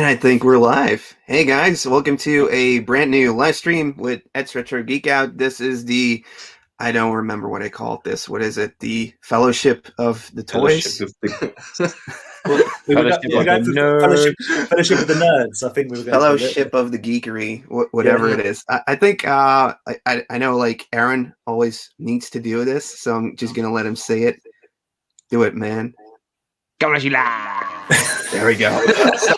And I think we're live. Hey guys, welcome to a brand new live stream with Ed's Retro Geek Out. This is I don't remember what I called this. What is it? The Fellowship of the Toys? Fellowship Fellowship of the Nerds. I think we were going Fellowship of the Geekery, whatever it is. I think I know like Aaron always needs to do this, so I'm just going to let him say it. Do it, man. There we go. So,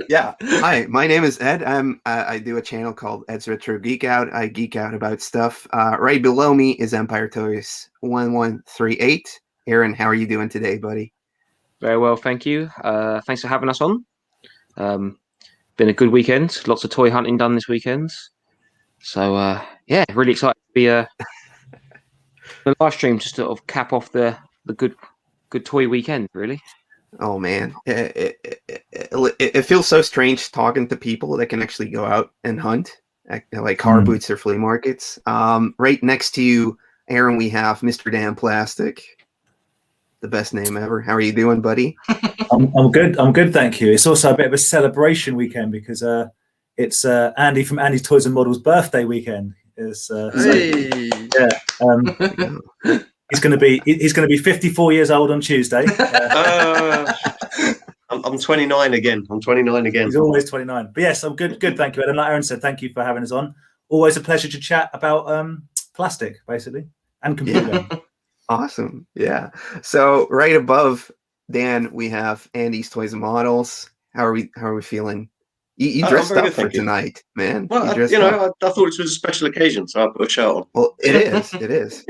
yeah. Hi, my name is Ed. I do a channel called Ed's Retro Geek Out. I geek out about stuff. Right below me is Empire Toys 1138. Aaron, how are you doing today, buddy? Very well, thank you. Thanks for having us on. Been a good weekend. Lots of toy hunting done this weekend. So, yeah, really excited to be the live stream to sort of cap off the good toy weekend, really. Oh man, it feels so strange talking to people that can actually go out and hunt, like car boots or flea markets. Right next to you, Aaron, we have Mr. Damn Plastic, the best name ever. How are you doing, buddy? I'm good. I'm good, thank you. It's also a bit of a celebration weekend because it's Andy from Andy's Toys and Models birthday weekend. He's going to be 54 years old on Tuesday. I'm 29 again. He's always 29. But yes, I'm good. Good, thank you, Ed. And like Aaron said, thank you for having us on. Always a pleasure to chat about plastic, basically, and computer. Yeah. Awesome. Yeah. So right above Dan, we have Andy's Toys and Models. How are we feeling? You dressed up for tonight, man. Well, I thought it was a special occasion, so I put a shirt on. Well, it is. It is.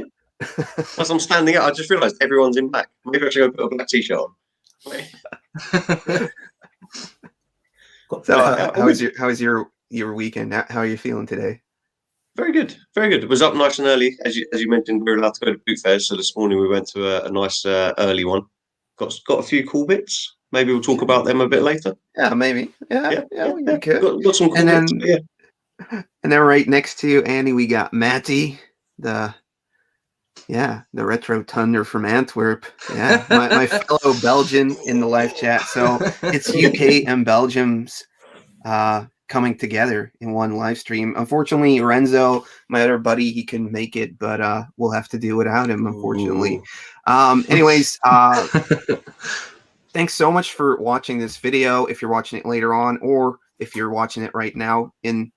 As I'm standing up, I just realised everyone's in black. Maybe I should go put a black t-shirt on. So, how was your weekend? How are you feeling today? Very good, very good. It was up nice and early, as you mentioned. We were allowed to go to boot fairs, so this morning we went to a nice early one. Got a few cool bits. Maybe we'll talk about them a bit later. Yeah, maybe. Yeah. We could. Got some cool bits. And then right next to Andy, we got Matty, the retro thunder from Antwerp. Yeah, my fellow Belgian in the live chat. So it's UK and Belgium's coming together in one live stream. Unfortunately, Renzo, my other buddy, he couldn't make it, but we'll have to do without him, unfortunately. Anyways, thanks so much for watching this video. If you're watching it later on, or if you're watching it right now in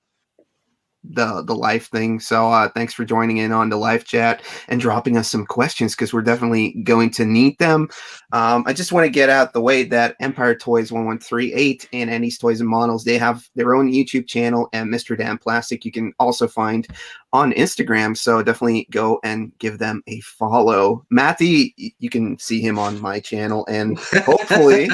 the live thing. So thanks for joining in on the live chat and dropping us some questions, because we're definitely going to need them. I just want to get out the way that Empire Toys 1138 and Andy's Toys and Models, they have their own YouTube channel, and Mr. Damn Plastic you can also find on Instagram, so definitely go and give them a follow. Matty, you can see him on my channel, and hopefully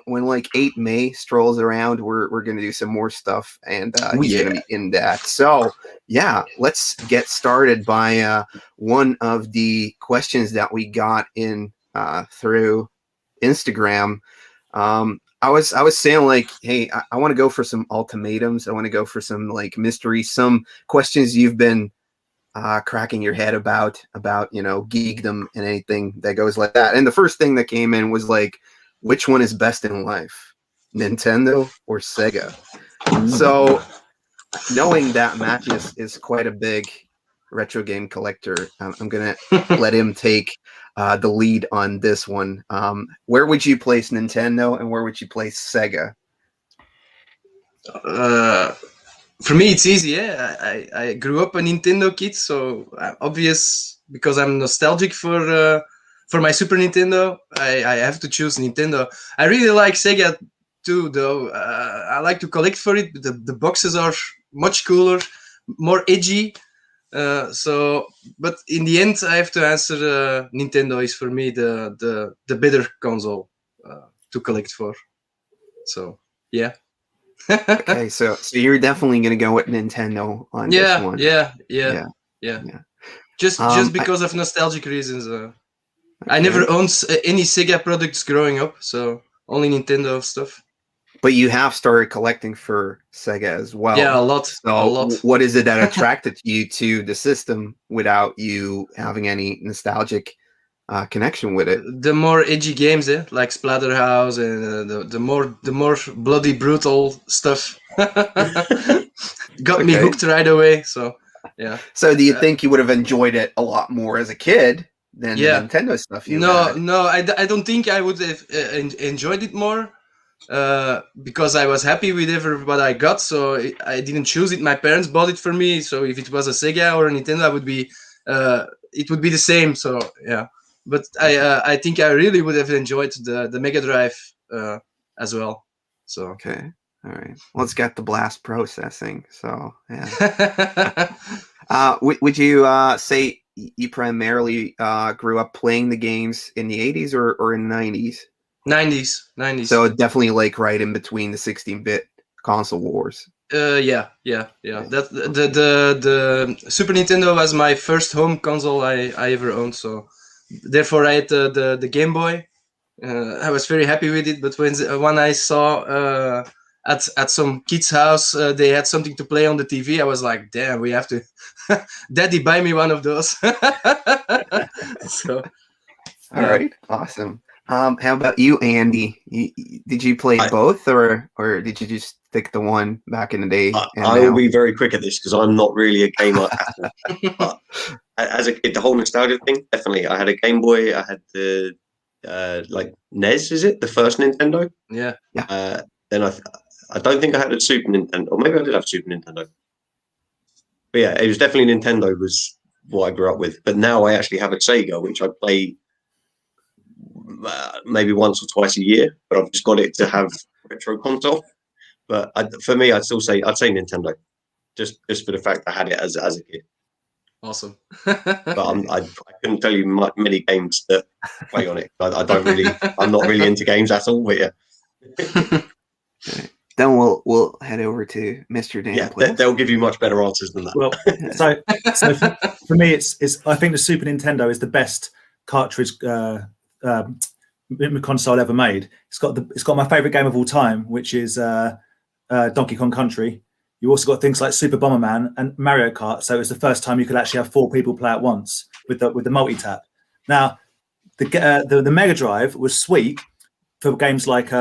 when like 8 May strolls around, we're gonna do some more stuff, and he's gonna be in that. So yeah, let's get started by one of the questions that we got in through Instagram. I was saying, like, hey, I want to go for some ultimatums. I want to go for some like mysteries, some questions you've been cracking your head about geekdom and anything that goes like that. And the first thing that came in was like, which one is best in life, Nintendo or Sega? So knowing that Matthias is quite a big retro game collector, I'm gonna let him take the lead on this one. Where would you place Nintendo, and where would you place Sega? For me, it's easy. Yeah, I grew up a Nintendo kid, so obvious, because I'm nostalgic for my Super Nintendo. I have to choose Nintendo. I really like Sega too, though. I like to collect for it. The boxes are much cooler, more edgy. But in the end, I have to answer Nintendo is for me the better console to collect for. So yeah. Okay, so you're definitely gonna go with Nintendo on this one. Yeah. Just because of nostalgic reasons. I never owned any Sega products growing up, so only Nintendo stuff. But you have started collecting for Sega as well. Yeah, a lot. So what is it that attracted you to the system without you having any nostalgic connection with it. The more edgy games, like Splatterhouse and the more bloody brutal stuff got me Okay. hooked right away. So yeah. So do you think you would have enjoyed it a lot more as a kid than Yeah. the Nintendo stuff you No, had? no, I don't think I would have enjoyed it more because I was happy with what I got. So I didn't choose it. My parents bought it for me. So if it was a Sega or a Nintendo, it would be the same. So yeah. But I think I really would have enjoyed the Mega Drive as well. So Okay. All right. Well, it's got the blast processing. So yeah. Would you say you primarily grew up playing the games in the 80s or in the 90s? 90s. So definitely like right in between the 16-bit console wars. Yeah. That the Super Nintendo was my first home console I ever owned. So therefore, I had the Game Boy. I was very happy with it. But when I saw at some kid's house they had something to play on the TV, I was like, damn, we have to, Daddy, buy me one of those. So, All right, awesome. How about you, Andy? Did you play both, or did you just stick to one back in the day? I will be very quick at this because I'm not really a gamer. But as a kid, the whole nostalgia thing, definitely. I had a Game Boy. I had the like NES. Is it the first Nintendo? Yeah. Then I don't think I had a Super Nintendo, or maybe I did have a Super Nintendo. But yeah, it was definitely Nintendo was what I grew up with. But now I actually have a Sega, which I play maybe once or twice a year. But I've just got it to have retro console. But for me, I'd say Nintendo, just for the fact I had it as a kid. Awesome. But I couldn't tell you many games that play on it. I don't really. I'm not really into games at all. But yeah. Okay. Then we'll head over to Mr. Dan. Yeah, they'll give you much better answers than that. Well, so for me, it's I think the Super Nintendo is the best cartridge console ever made. It's got my favorite game of all time, which is Donkey Kong Country. You also got things like Super Bomberman and Mario Kart. So it's the first time you could actually have 4 people play at once with the multi-tap. Now, the Mega Drive was sweet for games like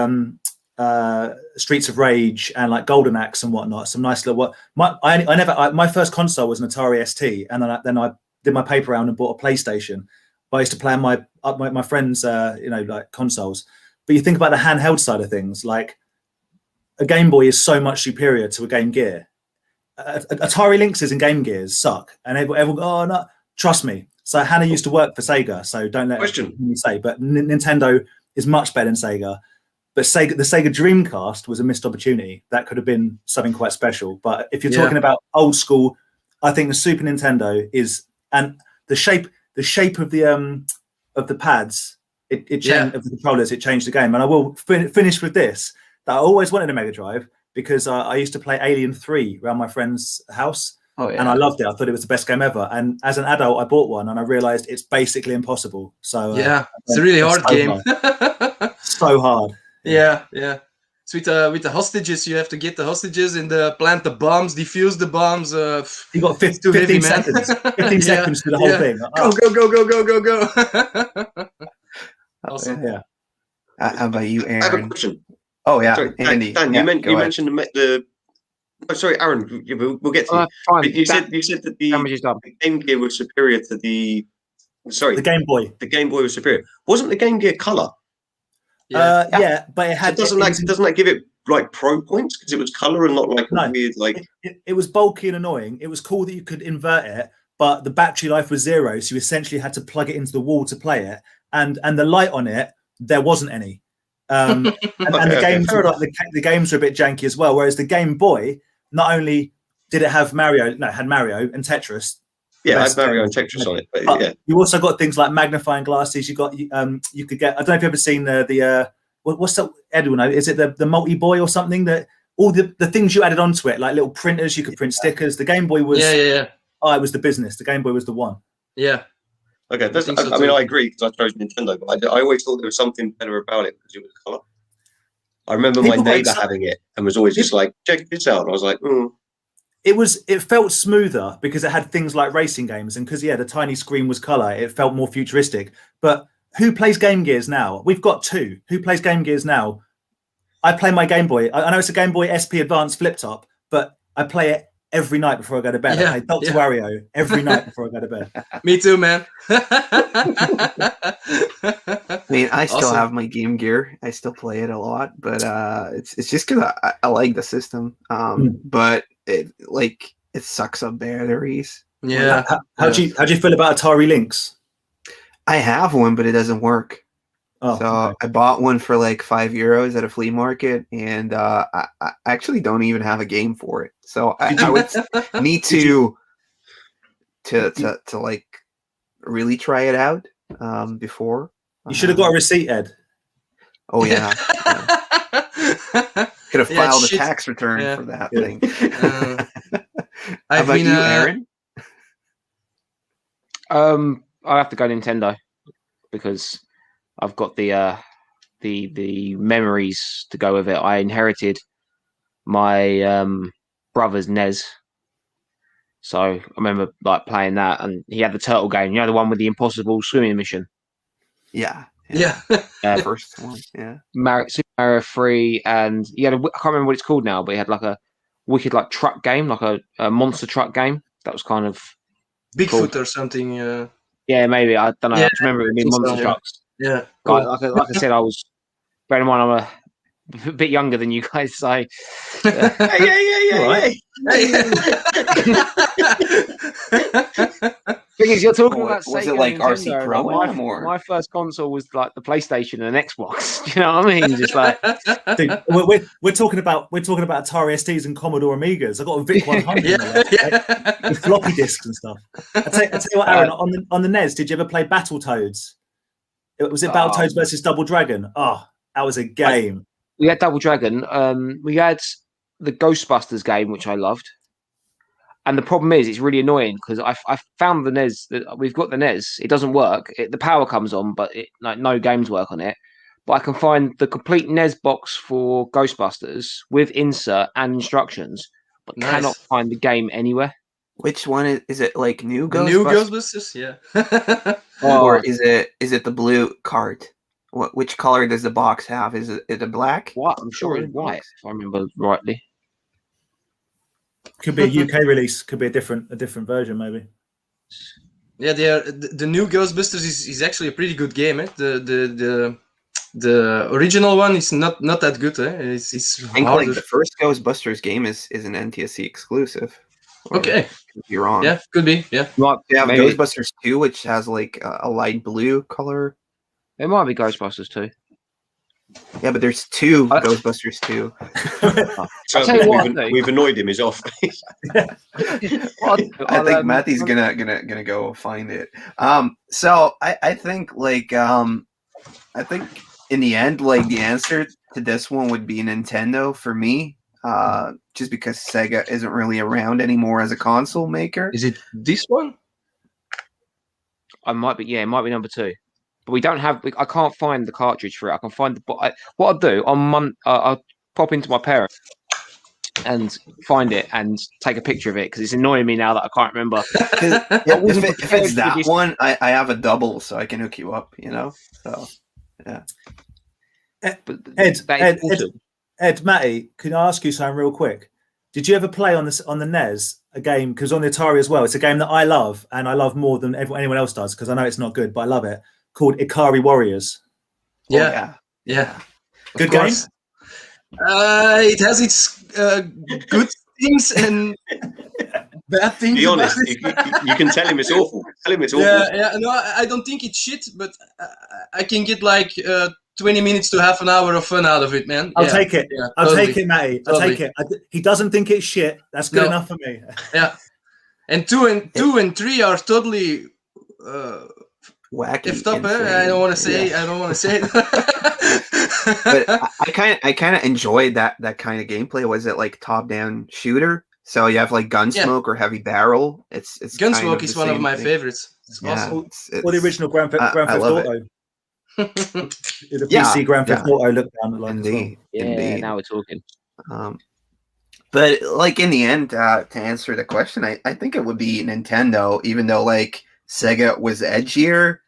Streets of Rage and like Golden Axe and whatnot. Some nice little my first console was an Atari ST, and then I did my paper round and bought a PlayStation. But I used to play on my friends' like consoles. But you think about the handheld side of things, like a Game Boy is so much superior to a Game Gear. Atari Lynxes and Game Gears suck, and everyone oh no, trust me. So Hannah used to work for Sega, so don't let me say. But Nintendo is much better than Sega. But the Sega Dreamcast was a missed opportunity. That could have been something quite special. But if you're talking about old school, I think the Super Nintendo is, and the shape of the pads, it changed of the controllers. It changed the game. And I will finish with this. That I always wanted a Mega Drive because I used to play Alien 3 around my friend's house. Oh, yeah. And I loved it. I thought it was the best game ever. And as an adult, I bought one and I realized it's basically impossible. So it's a really hard game. So hard. Yeah. So with the hostages, you have to get the hostages and plant the bombs, defuse the bombs. You got 15 seconds. 15 seconds to the whole thing. Go. Awesome. Yeah. How about you, Aaron? I have a question. Oh yeah, sorry, Andy. Dan, you mentioned the. Oh, sorry, Aaron. We'll get to you. Fine. You said that the Game Gear was superior to the. Sorry, the Game Boy. The Game Boy was superior. Wasn't the Game Gear color? Yeah, but it had. So doesn't that give it like pro points because it was color and not like weird like? It was bulky and annoying. It was cool that you could invert it, but the battery life was 0, so you essentially had to plug it into the wall to play it, and the light on it there wasn't any. And the games were a bit janky as well. Whereas the Game Boy, not only did it have Mario and Tetris. Yeah, I had Mario and Tetris on it, but you also got things like magnifying glasses. You got you could get. I don't know if you've ever seen what's that? Edwin, is it the Multi Boy or something? That all the things you added onto it, like little printers. You could print stickers. The Game Boy was Oh, it was the business. The Game Boy was the one. Yeah. Okay, I mean, I agree because I chose Nintendo, but I always thought there was something better about it because it was color. I remember my neighbor having it and was always just like, check this out. And I was like, It felt smoother because it had things like racing games, and because the tiny screen was color, it felt more futuristic. But who plays Game Gears now? We've got two. Who plays Game Gears now? I play my Game Boy. I know it's a Game Boy SP Advance flip top, but I play it every night before I go to bed. I play Dr. Wario every night before I go to bed. Me too, man. I mean, I still have my Game Gear. I still play it a lot, but it's just because I like the system. But it sucks up batteries. Yeah. How do you feel about Atari Lynx? I have one, but it doesn't work. Oh, so okay. I bought one for like €5 at a flea market, and I actually don't even have a game for it. So I would need to like really try it out before. You should have got a receipt, Ed. Oh yeah. Could have filed a tax return for that thing. How about you, Aaron? I'll have to go Nintendo because I've got the memories to go with it. I inherited my brother's NES, so I remember like playing that, and he had the turtle game. You know, the one with the impossible swimming mission. Yeah. First one. Yeah. Super Mario 3, and he had I can't remember what it's called now, but he had like a wicked like truck game, like a monster truck game. That was kind of Bigfoot or something. Yeah, maybe. I don't know. I just remember it being monster trucks. Yeah. Cool. Like I said, I was. Bear in mind, I'm a bit younger than you guys, so. Right. Thing is, you're talking about was Sega it like and RC Nintendo, Pro? like my first console was like the PlayStation and an Xbox. Do you know what I mean? Just like Dude, we're talking about Atari STs and Commodore Amigas. I got a VIC 100 with floppy disks and stuff. I tell you what, Aaron, on the NES, did you ever play Battletoads? Was it Battletoads versus Double Dragon? Oh, that was a game. We had Double Dragon. We had the Ghostbusters game, which I loved. And the problem is, it's really annoying because I found the NES. We've got the NES. It doesn't work. The power comes on, but no games work on it. But I can find the complete NES box for Ghostbusters with insert and instructions, but cannot find the game anywhere. Which one is it? Like New Ghostbusters? New Ghostbusters, yeah. Or is it the blue cart? Which color does the box have? Is it a black? What? I'm sure it's white, if I remember rightly. Could be a UK release. Could be a different version, maybe. Yeah, the new Ghostbusters is actually a pretty good game. The original one is not that good. It's I think like the first Ghostbusters game is an NTSC exclusive. Okay. Could be wrong. Yeah, could be. Yeah. They have Ghostbusters 2, which has like a light blue color. It might be Ghostbusters 2. Yeah, but there's two Ghostbusters 2. So we've annoyed him. He's off. I think Matthew's gonna go find it. So I think I think in the end, like the answer to this one would be Nintendo for me. Just because Sega isn't really around anymore as a console maker. Is it this one? It might be number 2. But we don't have. I can't find the cartridge for it. I can find what I'll do on I'll pop into my parents and find it and take a picture of it because it's annoying me now that I can't remember. If it's that one, I have a double, so I can hook you up. You know, so yeah. Ed, Matty, can I ask you something real quick? Did you ever play on the NES a game? Because on the Atari as well, it's a game that I love and I love more than anyone else does because I know it's not good, but I love it. Called Ikari Warriors. Yeah. Good game. It has its good things and bad things. Be honest, you can tell him it's awful. Tell him it's awful. Yeah. No, I don't think it's shit, but I can get like 20 minutes to half an hour of fun out of it, man. I'll take it. Yeah, I'll totally. take it, Matty. I'll take it. He doesn't think it's shit. That's good enough for me. Yeah. And two and three are totally wacky. If up, I don't want to say. I don't want to say it. But I kind of enjoyed that kind of gameplay. Was it like top-down shooter? So you have like Gunsmoke or Heavy Barrel. It's Gunsmoke is one of my favorites. It's awesome. Or the original Grand Theft Auto. The PC Grand Theft Auto looked down like indeed. well. Yeah, now we're talking. But like in the end, to answer the question, I think it would be Nintendo, even though like Sega was edgier.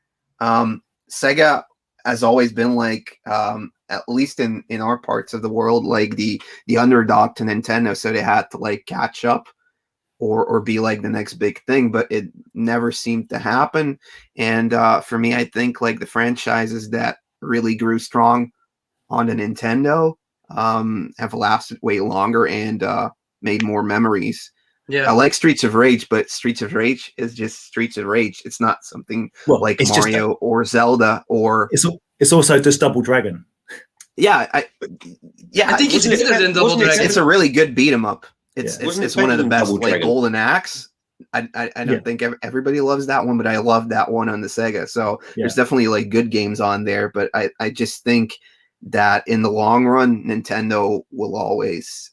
Sega has always been like, at least in our parts of the world, like the underdog to Nintendo, so they had to like catch up or be like the next big thing, but it never seemed to happen. And for me, I think like the franchises that really grew strong on the Nintendo have lasted way longer and made more memories. Yeah. I like Streets of Rage, but Streets of Rage is just Streets of Rage. It's not something like it's Mario or Zelda or. It's also just Double Dragon. Yeah, I think it's better than Double Dragon. It's a really good beat 'em up. It's one of the best. Double Like Dragon? Golden Axe. I don't think everybody loves that one, but I love that one on the Sega. So there's definitely like good games on there, but I just think that in the long run, Nintendo will always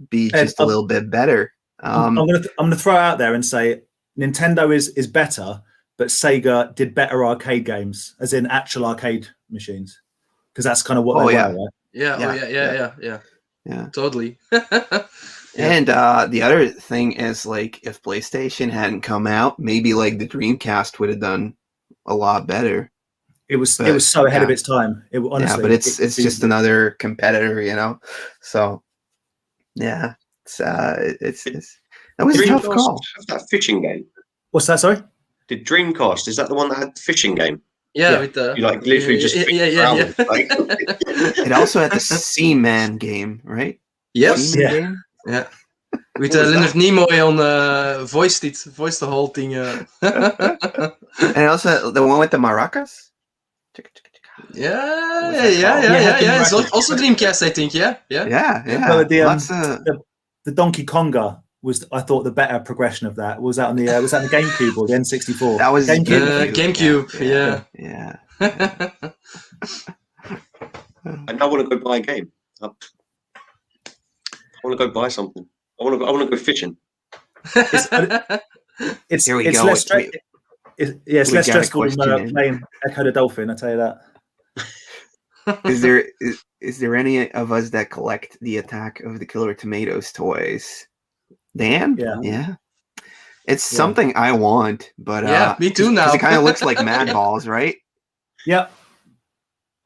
be just a little bit better. I'm gonna throw it out there and say Nintendo is better, but Sega did better arcade games, as in actual arcade machines, because that's kind of what they were. Right? Yeah, totally. And the other thing is, like, if PlayStation hadn't come out, maybe like the Dreamcast would have done a lot better. It was so ahead of its time. It honestly, but it's just another competitor, you know. So yeah, that was a tough call. That fishing game. What's that? Sorry. Did Dreamcast, is that the one that had the fishing game? Yeah, with the you like literally just yeah. Like, it also had the Seaman game, right? Yes. Seaman game? Yeah. With Leonard Nimoy on voiced the whole thing. And also the one with the maracas. Yeah. It's also Dreamcast, I think. Yeah. Well, the Donkey Konga was, I thought, the better progression of that. Was that on the GameCube or the N64? That was GameCube. Yeah. I now want to go buy a game. I want to go buy something. I want to go fishing. It's Here we go. less stressful than playing Echo the Dolphin. I tell you that. Is there any of us that collect the Attack of the Killer Tomatoes toys? Dan? Yeah. It's something I want, but me too now. It kind of looks like Mad Balls, right? Yeah.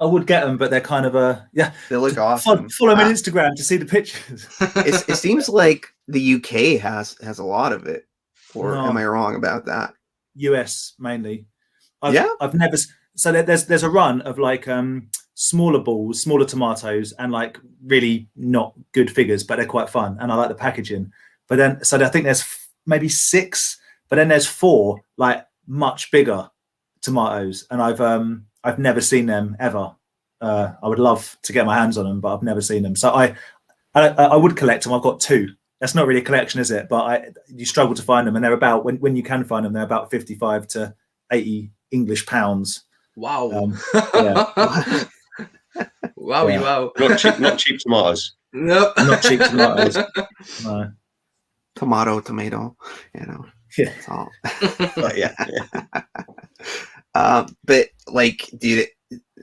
I would get them, but they're kind of They look awesome. Follow me on Instagram to see the pictures. It seems like the UK has a lot of it, or am I wrong about that? US mainly. I've never. So there's a run of like smaller balls, smaller tomatoes, and like really not good figures, but they're quite fun, and I like the packaging. But then, so I think there's maybe 6, but then there's 4 like much bigger tomatoes, and I've never seen them ever. I would love to get my hands on them, but I've never seen them. So I would collect them. I've got 2. That's not really a collection, is it? But you struggle to find them, and they're about when you can find them, they're about 55 to 80 English pounds. Wow. Wow. Not cheap tomatoes. No. Not cheap tomatoes. No. Tomato, you know. Yeah. It's all. But like,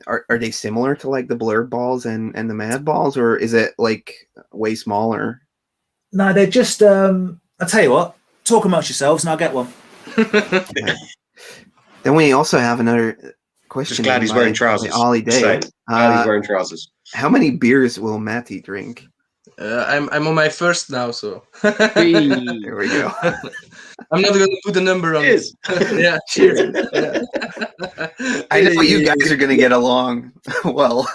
are they similar to like the Blur balls and the Mad Balls, or is it like way smaller? No, they're just. I'll tell you what. Talk amongst yourselves, and I'll get one. Then we also have another question. Just glad he's wearing trousers. Ollie Day. Glad he's wearing trousers. How many beers will Matty drink? I'm on my first now, so. There we go. I'm not going to put a number on Cheers. Yeah, cheers. I know you guys are going to get along well.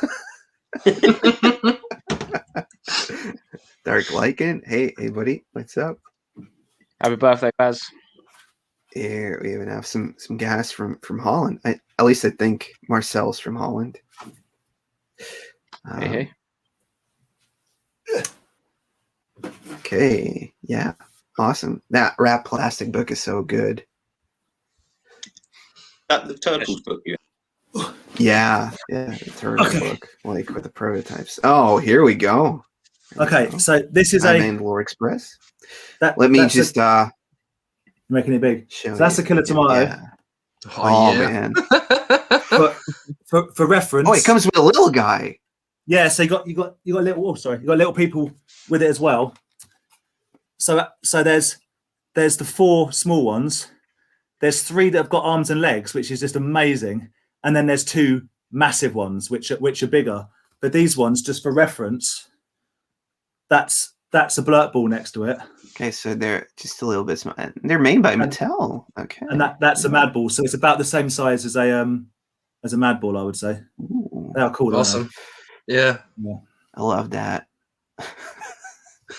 Dark Lycan. Hey, buddy. What's up? Happy birthday, Baz. Yeah, we even have some gas from Holland. At least I think Marcel's from Holland. Hey. Okay. Yeah. Awesome. That wrapped plastic book is so good. The Turtles book, yeah. Yeah. The turtle book, like with the prototypes. Oh, here we go. So this is Mandalore Express. Making it big. So that's a killer tomato. Yeah. Oh man. For reference. Oh, it comes with a little guy. Yeah, so you got little. Oh, sorry, you got little people with it as well. So there's the 4 small ones. There's 3 that have got arms and legs, which is just amazing. And then there's 2 massive ones, which are bigger. But these ones, just for reference, that's a blurt ball next to it. Okay, so they're just a little bit small. They're made by Mattel. Okay. And that's a mad ball. So it's about the same size as a mad ball, I would say. Ooh, They are cool. Awesome. Yeah. I love that.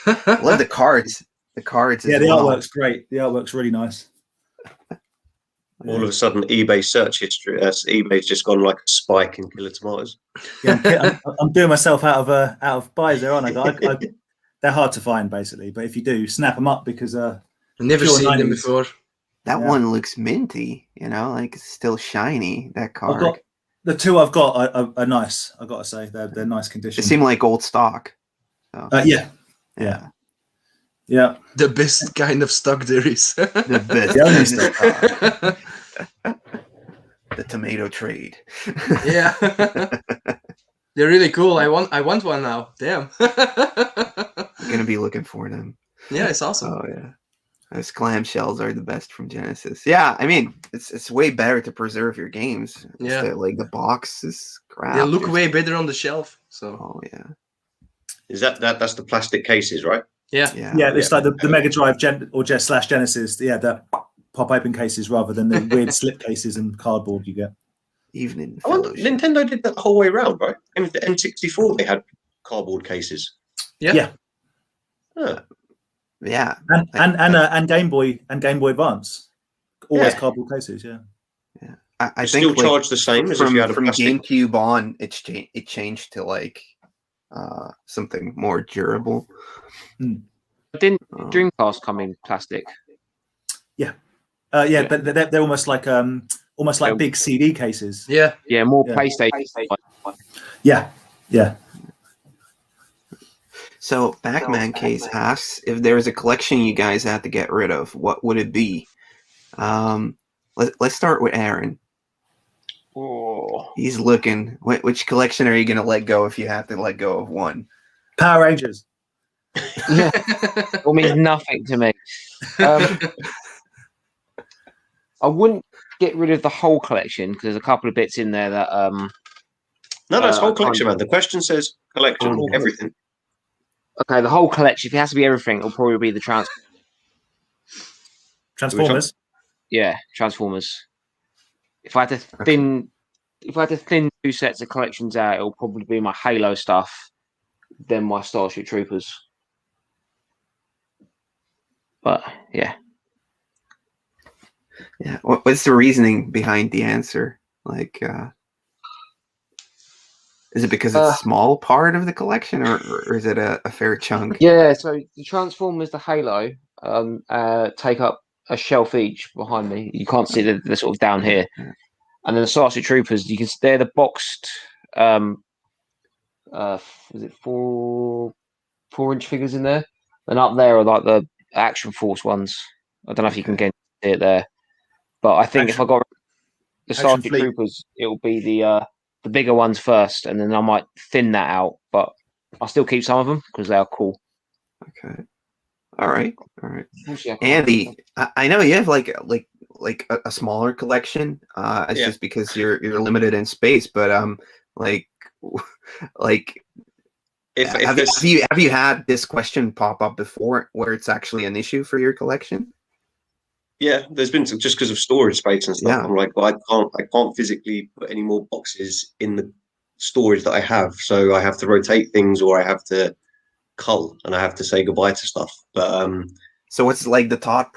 I love the cards. The cards. Yeah, as the well. artwork's great. The artwork's really nice. All of a sudden, eBay search history. eBay's just gone like a spike in killer tomatoes. Yeah, I'm doing myself out of buys there, aren't I? They're hard to find, basically. But if you do, snap them up because I've never pure seen them 90s. before. That Yeah. one looks minty. Like it's still shiny. That card. I've got the 2 I've got are nice. I've got to say they're nice They condition. seem like old stock. So, Yeah. The best kind of stock there is. The best. The only stock. The tomato trade. Yeah. They're really cool. I want one now. Damn. I'm gonna be looking for them. Yeah, it's awesome. Oh yeah. Those clamshells are the best from Genesis. Yeah, I mean it's way better to preserve your games. Yeah. Like the box is crap. They look There's- way better on the shelf. So Oh yeah. Is that's the plastic cases, right? yeah. Yeah, it's like the Mega Drive or / Genesis. Yeah, the pop open cases rather than the weird slip cases and cardboard you get. Even in I wonder, Fellowship. Nintendo did that the whole way around, right? And with the N64, they had cardboard cases. Yeah. Huh. Yeah. And Game Boy Advance. Always Yeah. cardboard cases, yeah. I Still think like, charge the same as if from you had a plastic. GameCube on, it changed to like something more durable. Didn't Um, Dreamcast come in plastic? Yeah, but they're almost like big CD cases. Yeah. Yeah, more Yeah. PlayStation. Yeah. So Pac-Man Case asks if there is a collection you guys had to get rid of, what would it be? Let's start with Aaron. Oh. He's looking. Which collection are you going to let go if you have to let go of one? Power Rangers. Yeah, it means nothing to me. I wouldn't get rid of the whole collection because there's a couple of bits in there that No, that's whole I can't- collection, man. The question says collection, Oh. everything. okay, the whole collection. If it has to be everything, it'll probably be the Transformers. Transformers. If I had to thin 2 sets of collections out, it'll probably be my Halo stuff, then my Starship Troopers. But yeah, Yeah. What's the reasoning behind the answer? Like, is it because it's a small part of the collection, or is it a fair chunk? yeah. So the Transformers, the Halo, take up a shelf each behind me. You can't see they're sort of down here, Yeah. and then the Starship Troopers. You can. They're the boxed. Was it 4-inch figures in there? And up there are like the Action Force ones. I don't know if you can get it there, but I think if I got the Action Starship Fleet. Troopers, it'll be the bigger ones first, and then I might thin that out. But I'll still keep some of them because they are cool. Okay. All right. Actually, I can't Andy, remember. I know you have like a smaller collection. It's Yeah. just because you're limited in space, but like If have there's- you had this question pop up before where it's actually an issue for your collection? Yeah, there's been some, just because of storage space and stuff. Yeah. I'm like, well, I can't physically put any more boxes in the storage that I have, so I have to rotate things or I have to cull and I have to say goodbye to stuff. But So what's like the thought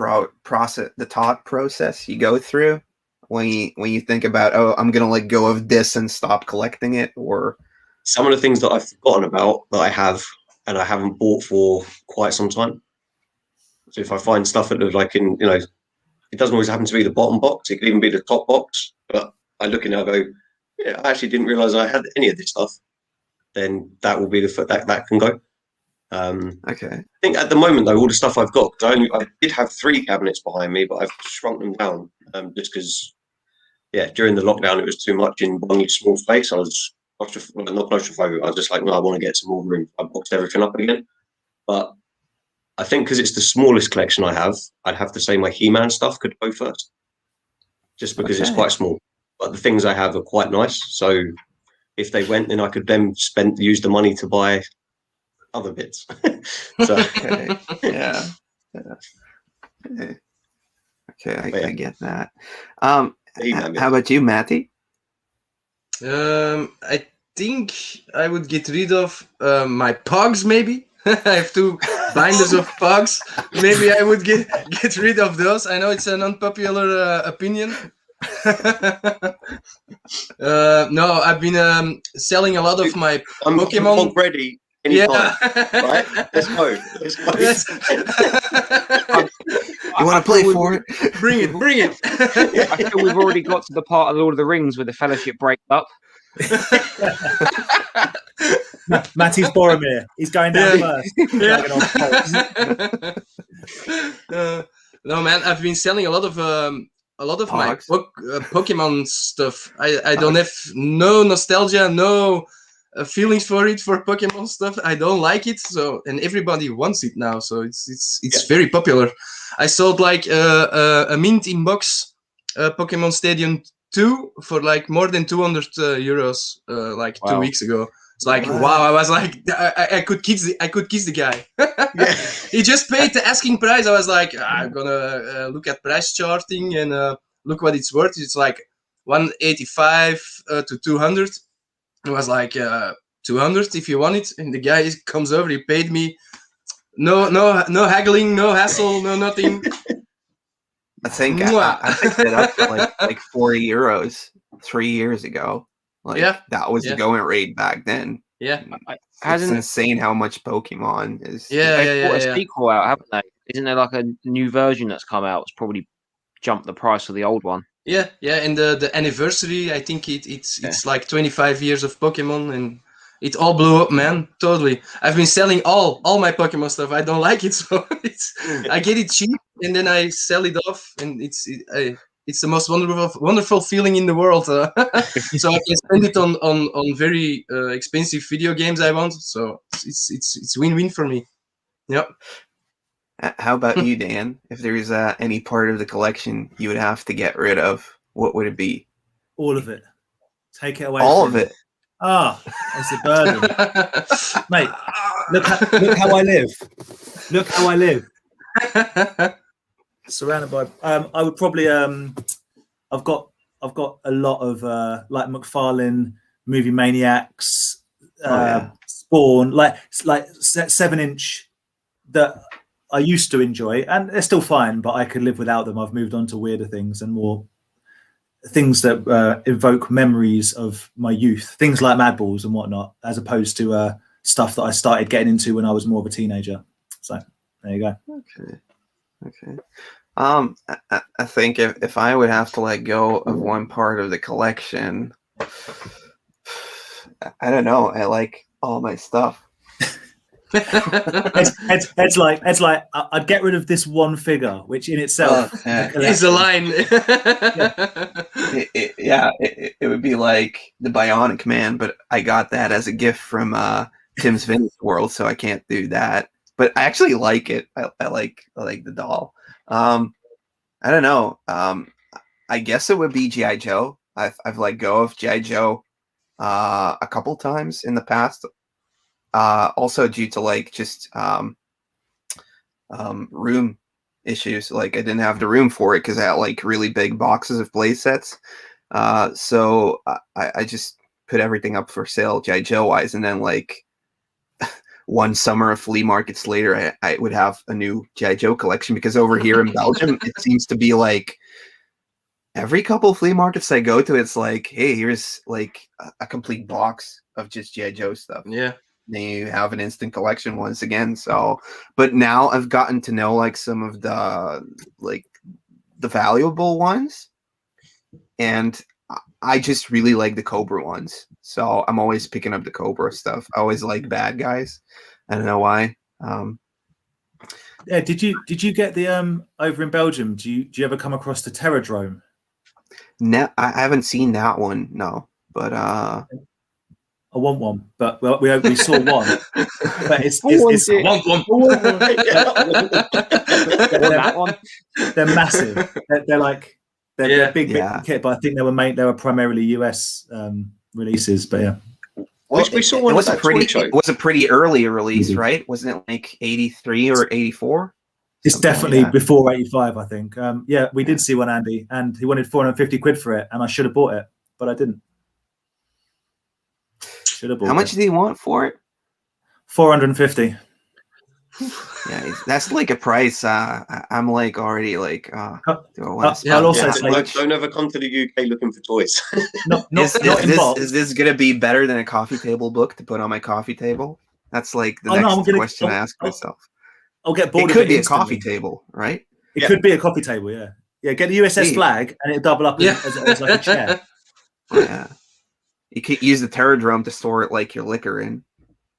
process you go through when you think about, oh, I'm gonna let go of this and stop collecting it, or some of the things that I've forgotten about that I have and I haven't bought for quite some time. So if I find stuff that like in, it doesn't always happen to be the bottom box. It could even be the top box. But I look in and I go, yeah, I actually didn't realize I had any of this stuff. Then that will be the foot that can go. okay. I think at the moment though, all the stuff I've got, I did have 3 cabinets behind me, but I've shrunk them down just because, during the lockdown it was too much in one small space. I was not claustrophobic. I was just like, no, I want to get some more room. I boxed everything up again, but I think because it's the smallest collection I have, I'd have to say my He-Man stuff could go first, just because it's Okay. quite small. But the things I have are quite nice, so if they went, then I could then use the money to buy other bits. So Okay. Yeah. Okay. Okay, I get that. He-Man How about you, Matty? I think I would get rid of my pugs. Maybe I have 2 binders of pugs. Maybe I would get rid of those. I know it's an unpopular opinion. No, I've been selling a lot of my I'm Pokemon. pog ready Yeah. anytime. Right? Let's go. Let's go. Yes. You want to play for it? Bring it, bring it. I feel we've already got to the part of Lord of the Rings where the Fellowship breaks up. Matty's Boromir. He's going down first. Yeah. Dragging on bolts. No, man, I've been selling a lot of my Pogs. Pokemon stuff. I don't have no nostalgia, no feelings for Pokemon stuff. I don't like it, so and everybody wants it now. So it's very popular. I sold like a mint in box Pokemon Stadium 2 for like more than 200 euros like Wow. 2 weeks ago. It's like What? wow! I was like, I could kiss the guy. He just paid the asking price. I was like, I'm gonna look at price charting and look what it's worth. It's like 185 to 200. I was like 200 if you want it. And the guy comes over. He paid me. No haggling, no hassle, no nothing. I think Mwah. I picked it up for like 40 euros 3 years ago. Like Yeah. that was Yeah. the going rate back then. Yeah, It's Hasn't insane how much Pokemon is. yeah, they yeah, brought yeah, a yeah. sequel out, haven't they? Isn't there like a new version that's come out? It's probably jumped the price of the old one. Yeah, yeah, and the anniversary, I think it's like 25 years of Pokemon, and it all blew up, man. Totally. I've been selling all my Pokemon stuff. I don't like it, so I get it cheap, and then I sell it off, and it's the most wonderful feeling in the world. So I can spend it on very expensive video games I want. So it's win-win for me. Yep. How about you, Dan? If there's any part of the collection you would have to get rid of, what would it be? All of it. Take it away. All from of me. it. Ah, it's a burden. Mate, look how I live. Look how I live. Surrounded by I would probably I've got a lot of like McFarlane, Movie Maniacs, Spawn, like 7-inch that I used to enjoy, and they're still fine, but I could live without them. I've moved on to weirder things and more things that evoke memories of my youth, things like Mad Balls and whatnot, as opposed to stuff that I started getting into when I was more of a teenager. So there you go. Okay. I think if I would have to let go of one part of the collection, I don't know. I like all my stuff. Ed's like I'd get rid of this one figure, which in itself is a line. It would be like the Bionic Man, but I got that as a gift from Tim's Vintage World, so I can't do that. But I actually like it. I like the doll. I don't know. I guess it would be G.I. Joe. I've let go of G.I. Joe a couple times in the past. Also due to like just room issues. Like I didn't have the room for it because I had like really big boxes of play sets. So I just put everything up for sale G.I. Joe wise, and then like one summer of flea markets later, I would have a new G.I. Joe collection, because over here in Belgium, it seems to be like every couple of flea markets I go to, it's like, hey, here's like a complete box of just G.I. Joe stuff. Yeah. Then you have an instant collection once again. So, but now I've gotten to know like some of the valuable ones, and I just really like the Cobra ones. So I'm always picking up the Cobra stuff. I always like bad guys. I don't know why. Yeah, did you get the over in Belgium? Do you ever come across the Terradrome? No, I haven't seen that one. No, but I want one, but we saw one. But it's I Want one. want that one. they're massive. They're like they're big bits Yeah. of kit, but I think they were primarily US releases. But yeah, Well, we saw it one was at a that pretty toy show. it was a pretty early release, right? Wasn't it like 83 or 84? it's Something like definitely that. before 85, I think. Yeah, we did see one, Andy, and he wanted 450 quid for it, and I should have bought it, but I didn't. Should have bought How much it. did he want for it? 450. Yeah, that's like a price. I'm like already like, do I want to yeah, I'll also spend say- that much? Don't ever come to the UK looking for toys. Not Is in box. this gonna be better than a coffee table book to put on my coffee table? That's like the Oh, no, next I'm gonna- question I ask myself. I'll get bored It of could it be a instantly. coffee table, right? It Yeah. could be a coffee table, yeah. Yeah, get the USS Sweet. flag and it'll double up as like a chair. Yeah. You could use the Terradrome to store it like your liquor in.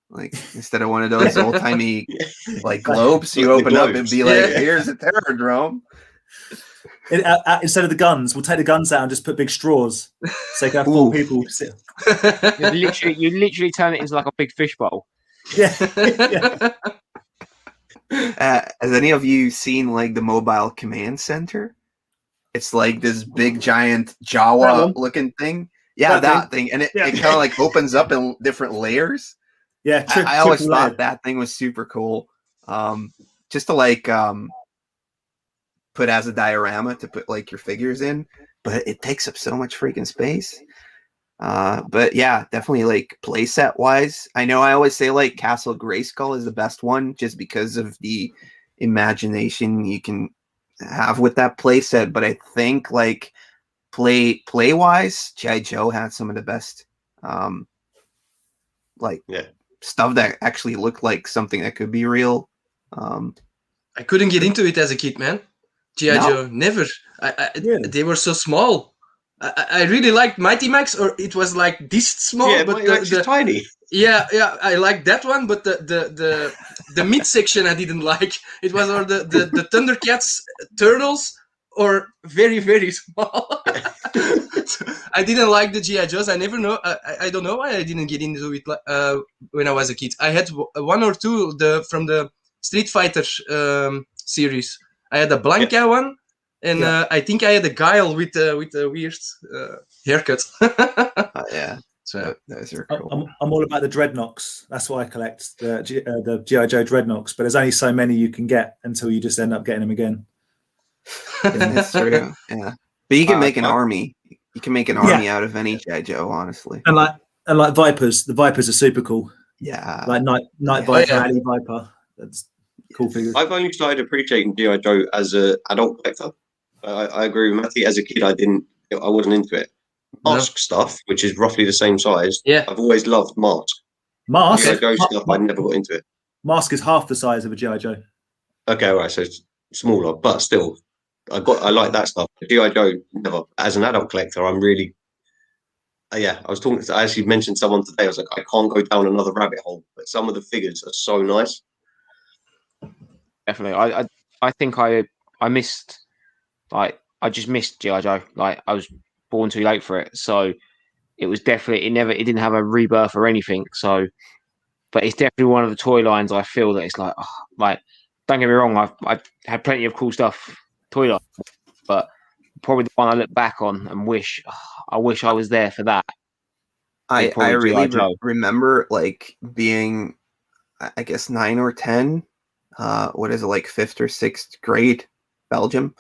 Like instead of one of those old timey like globes, you Like the open up and globes. be like, Yeah. here's a Terradrome. Instead of the guns, we'll take the guns out and just put big straws. So you can have 4 Ooh. people sit. You literally turn it into like a big fishbowl. Yeah. Yeah. Has any of you seen like the mobile command center? It's like this big giant That Jawa one? looking thing. Yeah, That that thing. And it Yeah. kind of like opens up in different layers. Yeah, I always triple thought layered. that thing was super cool. Just to like put as a diorama to put like your figures in, but it takes up so much freaking space. But yeah, definitely like playset wise. I know I always say like Castle Grayskull is the best one just because of the imagination you can have with that playset. But I think like play wise, G.I. Joe had some of the best like Yeah. stuff that actually looked like something that could be real. I couldn't get into it as a kid, man. G.I. No? Joe, never. Really? They were so small. I really liked Mighty Max, or it was like this small. yeah, but but it's tiny. yeah, I like that one, but the midsection I didn't like. It was or the Thundercats turtles, or very very small. I didn't like the G.I. Joes. I never know. I don't know why I didn't get into it when I was a kid. I had one or two from the Street Fighter series. I had a Blanca one, and I think I had a Guile with a weird haircut. Yeah, So those are cool. I'm all about the dreadnoughts. That's why I collect the G.I. Joe dreadnoughts. But there's only so many you can get until you just end up getting them again. Yeah, that's true. Yeah, but you can make an I- army. You can make an army out of any G.I. Joe, honestly. And like Vipers, the Vipers are super cool. Yeah, Like Night Yeah. Viper, Oh, yeah. Alley Viper. That's cool figures. I've only started appreciating G.I. Joe as an adult collector. I agree with Matty. As a kid, I wasn't into it. Mask stuff, which is roughly the same size. Yeah. I've always loved Mask. Mask. G.I. Joe stuff, I never got into it. Mask is half the size of a G.I. Joe. Okay, all right, so it's smaller, but still, I like that stuff. G.I. Joe, never. As an adult collector, I'm really. Yeah, I actually mentioned someone today. I was like, I can't go down another rabbit hole, but some of the figures are so nice. Definitely. I think I missed, like, I just missed G.I. Joe. Like, I was born too late for it. So it was definitely, it didn't have a rebirth or anything. So, but it's definitely one of the toy lines I feel that it's like, don't get me wrong, I've had plenty of cool stuff, toy line, but probably the one I look back on and I wish I was there for that. I probably really G.I. Joe. remember like being, I guess 9 or 10. What is it, like 5th or 6th grade, Belgium,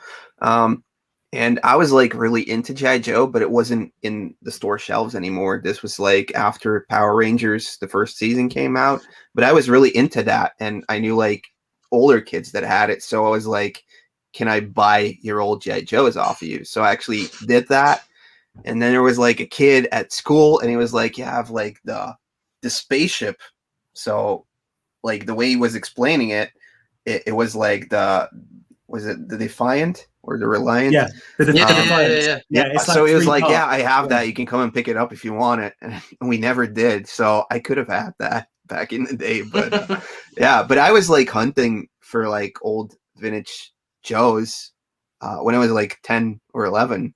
and I was like really into G.I. Joe, but it wasn't in the store shelves anymore. This was like after Power Rangers, the first season came out, but I was really into that, and I knew like older kids that had it, so I was like, can I buy your old G.I. Joes off of you? So I actually did that, and then there was like a kid at school, and he was like, yeah, I have like the spaceship. So like the way he was explaining it, it was like was it the Defiant or the Reliant? Yeah, the Defiance. yeah. Yeah, it's So he was 3 like, parts. yeah, I have Yeah. that. You can come and pick it up if you want it. And we never did. So I could have had that back in the day. But yeah, but I was like hunting for like old vintage Joes when I was like 10 or 11.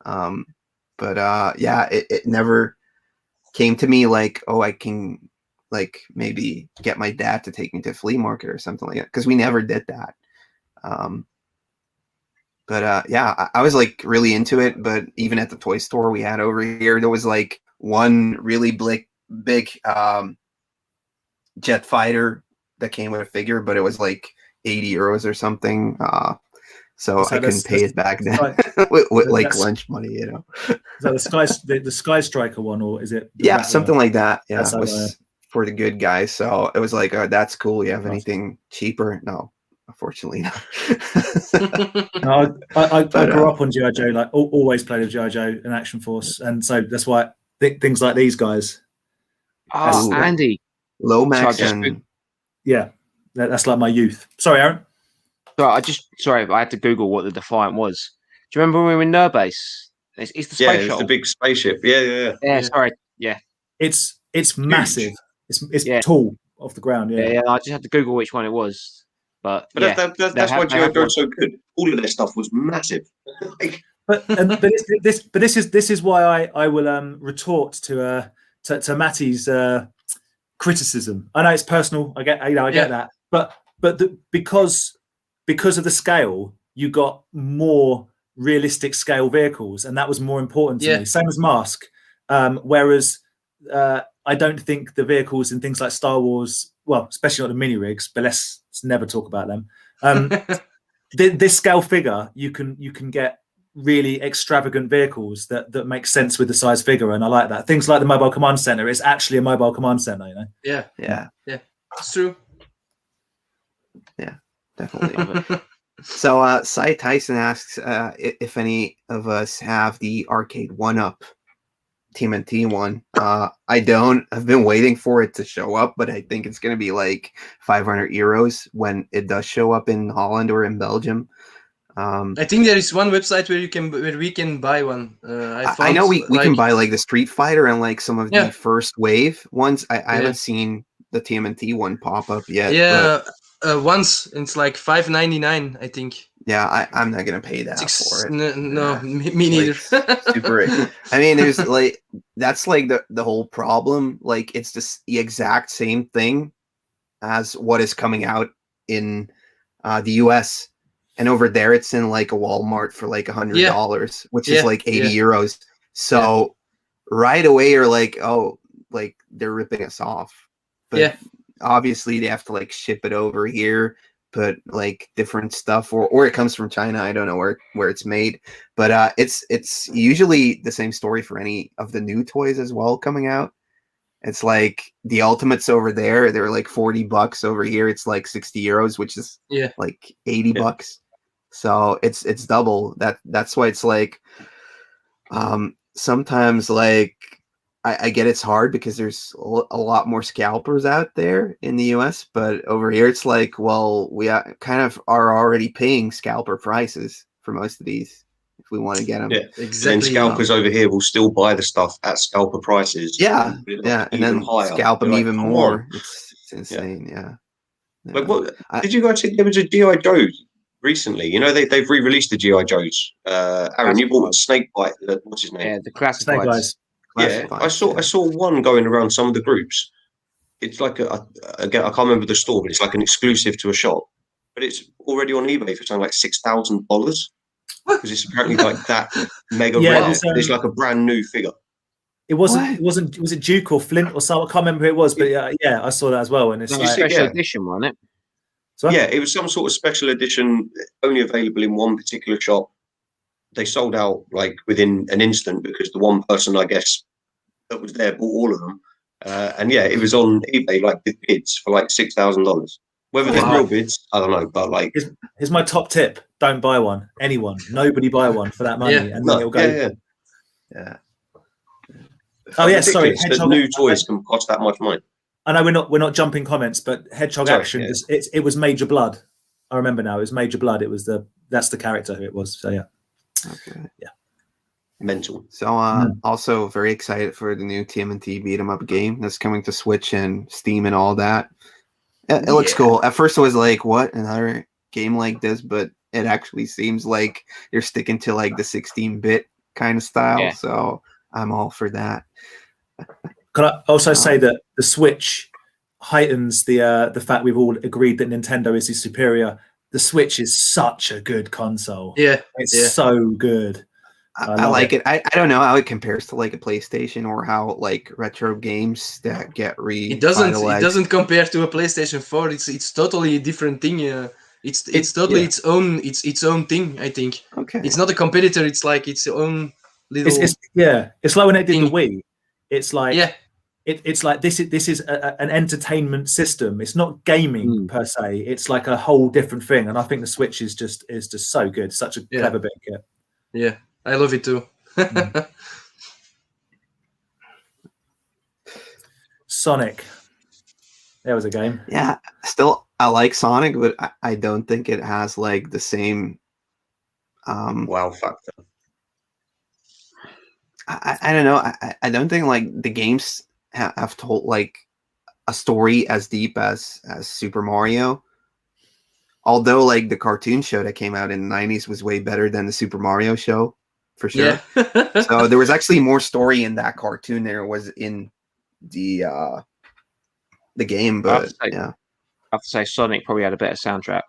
Yeah, it never came to me like, oh, I can like maybe get my dad to take me to a flea market or something like that, because we never did that. But yeah, I was like really into it. But even at the toy store we had over here, there was like one really big jet fighter that came with a figure, but it was like 80 euros or something. So I couldn't pay it back then with like lunch money, you know. Is that the Sky Striker one, or is it? Yeah, something like that. Yeah, That's it was for the good guys. So it was like, that's cool. You have anything cheaper? No, unfortunately not. No, I grew up on G.I. Joe, like always played with G.I. Joe and Action Force, and so that's why things like these guys. Oh, Andy. Lomax and yeah, that's like my youth. Sorry, Aaron. Sorry, I had to Google what the Defiant was. Do you remember when we were in Nurbase? It's the space shuttle. The big spaceship. Yeah. Sorry, yeah. It's massive. It's tall off the ground. Yeah. I just had to Google which one it was. But yeah, that's why G.I. Joe's so good. All of their stuff was massive. but this is why I will retort to Matty's criticism. I know it's personal. I get that. But because of the scale, you got more realistic scale vehicles, and that was more important to me. Same as Mask. Whereas I don't think the vehicles in things like Star Wars, well, especially not the mini rigs, but let's never talk about them. This scale figure, you can get really extravagant vehicles that make sense with the size figure, and I like that. Things like the mobile command center, it's actually a mobile command center, you know. Yeah, it's true. Yeah, definitely. So Cy Tyson asks if any of us have the arcade 1-up TMNT one. I don't. I've been waiting for it to show up, but I think it's going to be like 500 euros when it does show up in Holland or in Belgium. I think there is one website where we can buy one. I know we can buy like the Street Fighter and like some of the first wave ones. I haven't seen the TMNT one pop up yet. Yeah, once it's like $5.99, I think. Yeah, I'm not gonna pay that for it. No, me neither. Super. I mean, there's like that's like the whole problem. Like it's just the exact same thing as what is coming out in the US, and over there it's in like a Walmart for like $100, which is like 80 euros. So right away you're like, oh, like they're ripping us off. But obviously they have to like ship it over here. Put like different stuff, or it comes from China. I don't know where it's made, but it's usually the same story for any of the new toys as well coming out. It's like the Ultimates over there, they're like $40. Over here, it's like 60 euros, which is like $80. So it's double. That's why it's like sometimes like I get it's hard because there's a lot more scalpers out there in the US, but over here it's like, well, we kind of are already paying scalper prices for most of these if we want to get them. Yeah, exactly. And scalpers over here will still buy the stuff at scalper prices. Yeah, and then scalp them even more. It's insane. Yeah. Like what? Did you guys see there was a G.I. Joe recently? You know they've re-released the G.I. Joes. Aaron, you bought Snakebite. What's his name? Yeah, the classic guys. Yeah, I saw one going around some of the groups. It's like again, I can't remember the store, but it's like an exclusive to a shop. But it's already on eBay for something like $6,000 because it's apparently like that mega rare. It's like a brand new figure. It wasn't. Was it Duke or Flint or something? I can't remember who it was, but I saw that as well. And it's like a special edition, wasn't it? Sorry? Yeah, it was some sort of special edition, only available in one particular shop. They sold out like within an instant because the one person, I guess, that was there bought all of them. And it was on eBay like with bids for like $6,000. Whether they're real bids, I don't know. But like, here's my top tip: don't buy one. Anyone, nobody buy one for that money, and then it'll go. Yeah. Oh yeah, sorry. That new toys can cost that much money. I know we're not jumping comments, but Hedgehog Action. It was Major Blood. I remember now. It was Major Blood. That's the character who it was. So yeah. Okay. Yeah. Mental. So also very excited for the new TMNT beat 'em up game that's coming to Switch and Steam and all that. It looks cool. At first it was like, what, another game like this? But it actually seems like you're sticking to like the 16-bit kind of style. So I'm all for that. Can I also say that the Switch heightens the fact we've all agreed that Nintendo is the superior. The Switch is such a good console. Yeah, It's so good. I like it. I don't know how it compares to like a PlayStation or how like retro games that get It revitalized. doesn't compare to a PlayStation 4. It's totally a different thing. It's totally its own thing. I think. Okay. It's not a competitor. It's like its own little. It's like when they did the thing. Wii. It's like Yeah. It's like this is an entertainment system. It's not gaming per se. It's like a whole different thing. And I think the Switch is just so good. Such a clever bit of kit. Yeah, I love it too. Sonic. There was a game. Yeah, still I like Sonic, but I don't think it has like the same Wow factor. I don't know. I don't think like the games have told like a story as deep as Super Mario. Although like the cartoon show that came out in the 90s was way better than the Super Mario show, for sure. Yeah. So there was actually more story in that cartoon than there was in the game, but yeah. I have to say Sonic probably had a better soundtrack.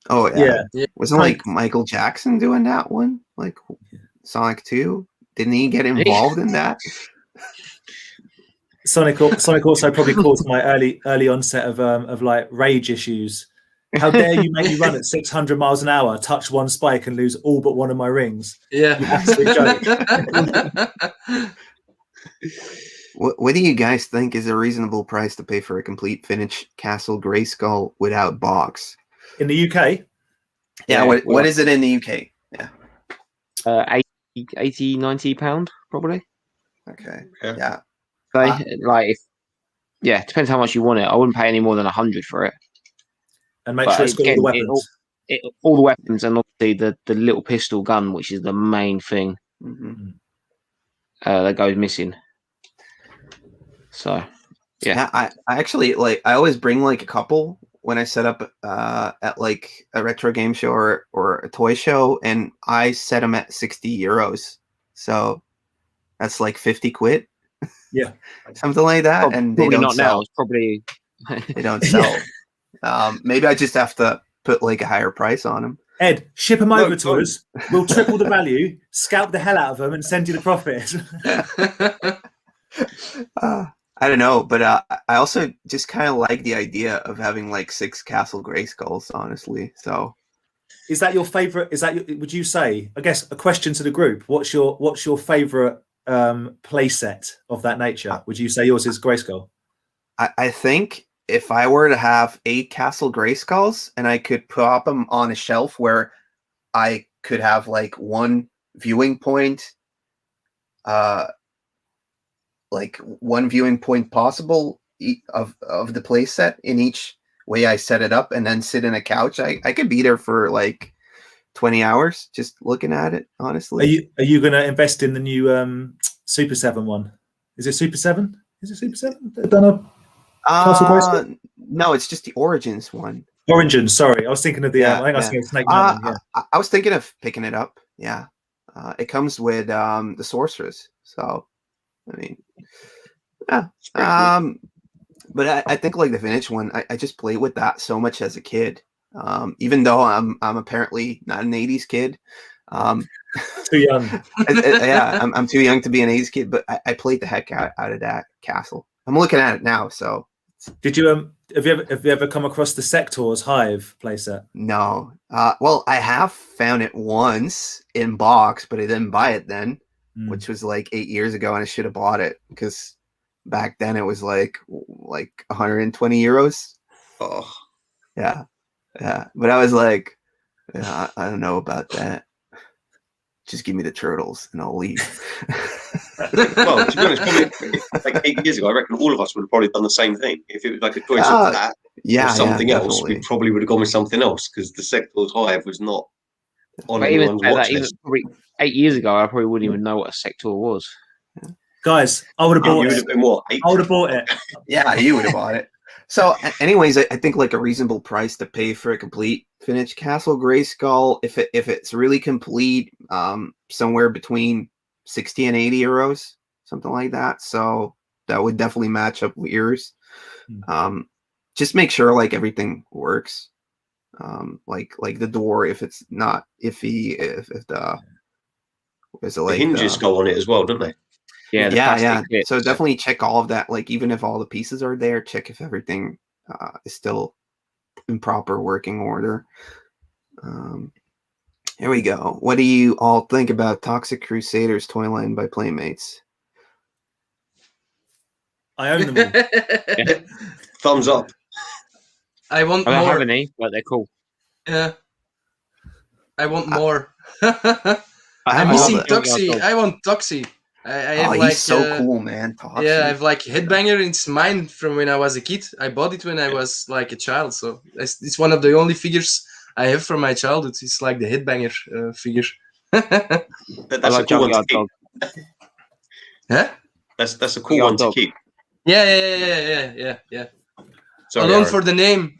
Oh yeah. Yeah. Wasn't like Michael Jackson doing that one? Like Sonic 2? Didn't he get involved in that? Sonic also probably caused my early onset of like rage issues. How dare you make me run at 600 miles an hour, touch one spike, and lose all but one of my rings? Yeah. You absolute joke. What do you guys think is a reasonable price to pay for a complete finished Castle Grayskull without box? In the UK? Yeah, what is it in the UK? Yeah. 80, 90 £90 probably. Okay. Yeah. Yeah. It depends how much you want it. I wouldn't pay any more than 100 for it. And make sure it's got all the weapons. All the weapons, and obviously the little pistol gun, which is the main thing that goes missing. So, yeah. I actually like. I always bring like a couple when I set up at like a retro game show or a toy show, and I set them at €60. So that's like 50 quid. Yeah, something like that. And they probably don't not sell. now. It's probably they don't sell. Maybe I just have to put like a higher price on them. Ed, ship them over to us. We'll triple the value, scalp the hell out of them, and send you the profit. I don't know, but I also just kind of like the idea of having like 6 Castle Grayskulls, honestly. So, is that your favorite? Would you say? I guess a question to the group. What's your favorite play set of that nature? Would you say yours is Grayskull? I think if I were to have 8 Castle Grayskulls and I could pop them on a shelf where I could have like one viewing point, like one viewing point possible of the play set in each way I set it up, and then sit in a couch, I could be there for like 20 hours just looking at it, honestly. Are you going to invest in the new Super 7 one? Is it Super 7? Is it Super 7? They've done a Castle Grayskull? No, it's just the Origins one. Origins, sorry. I was thinking of the I think I was thinking of Snake Mountain, I was thinking of picking it up. Yeah. It comes with the Sorceress. So, I mean, yeah. But I think like the vintage one, I just played with that so much as a kid. Even though I'm apparently not an 80s kid. Too young. I'm too young to be an 80s kid, but I played the heck out of that castle. I'm looking at it now, so. Did you have you ever come across the Sector's Hive playset? No. Well, I have found it once in box, but I didn't buy it then, which was like 8 years ago, and I should have bought it because back then it was like 120 euros. Oh. Yeah. But I was like, I don't know about that. Just give me the turtles and I'll leave. Well, to be honest, probably like 8 years ago, I reckon all of us would have probably done the same thing. If it was like a choice of that or something else, we probably would have gone with something else because the Sector's Hive was not on anyone's watch list. Probably 8 years ago, I probably wouldn't even know what a Sector was. Guys, I would have bought it. You would have been what? 8? I would have bought it. Yeah, you would have bought it. So, anyways, I think like a reasonable price to pay for a complete finished Castle Grayskull, if it's really complete, somewhere between 60 and 80 euros, something like that. So, that would definitely match up with yours. Mm. Just make sure like everything works. Like the door, if it's not iffy, if the is it The like hinges go on it as well, don't they? Yeah, the yeah, plastic yeah. bits. So definitely check all of that. Like even if all the pieces are there, check if everything is still in proper working order. Here we go. What do you all think about Toxic Crusaders toy line by Playmates? I own them all. Thumbs up. I want I don't have more. any, but they're cool. Yeah. I want I- more. I I'm have missing all the- Toxie. I want Toxie. I have Oh, like he's so cool, man. Toxic. yeah, I have like Headbanger. It's mine from when I was a kid. I bought it when I was like a child, so it's one of the only figures I have from my childhood. It's like the Headbanger figure. That's I a like cool one to Junkyard keep. Dog. Huh? That's a cool Junkyard one to Dog. keep. Yeah. Sorry, Alone Aaron. for the name.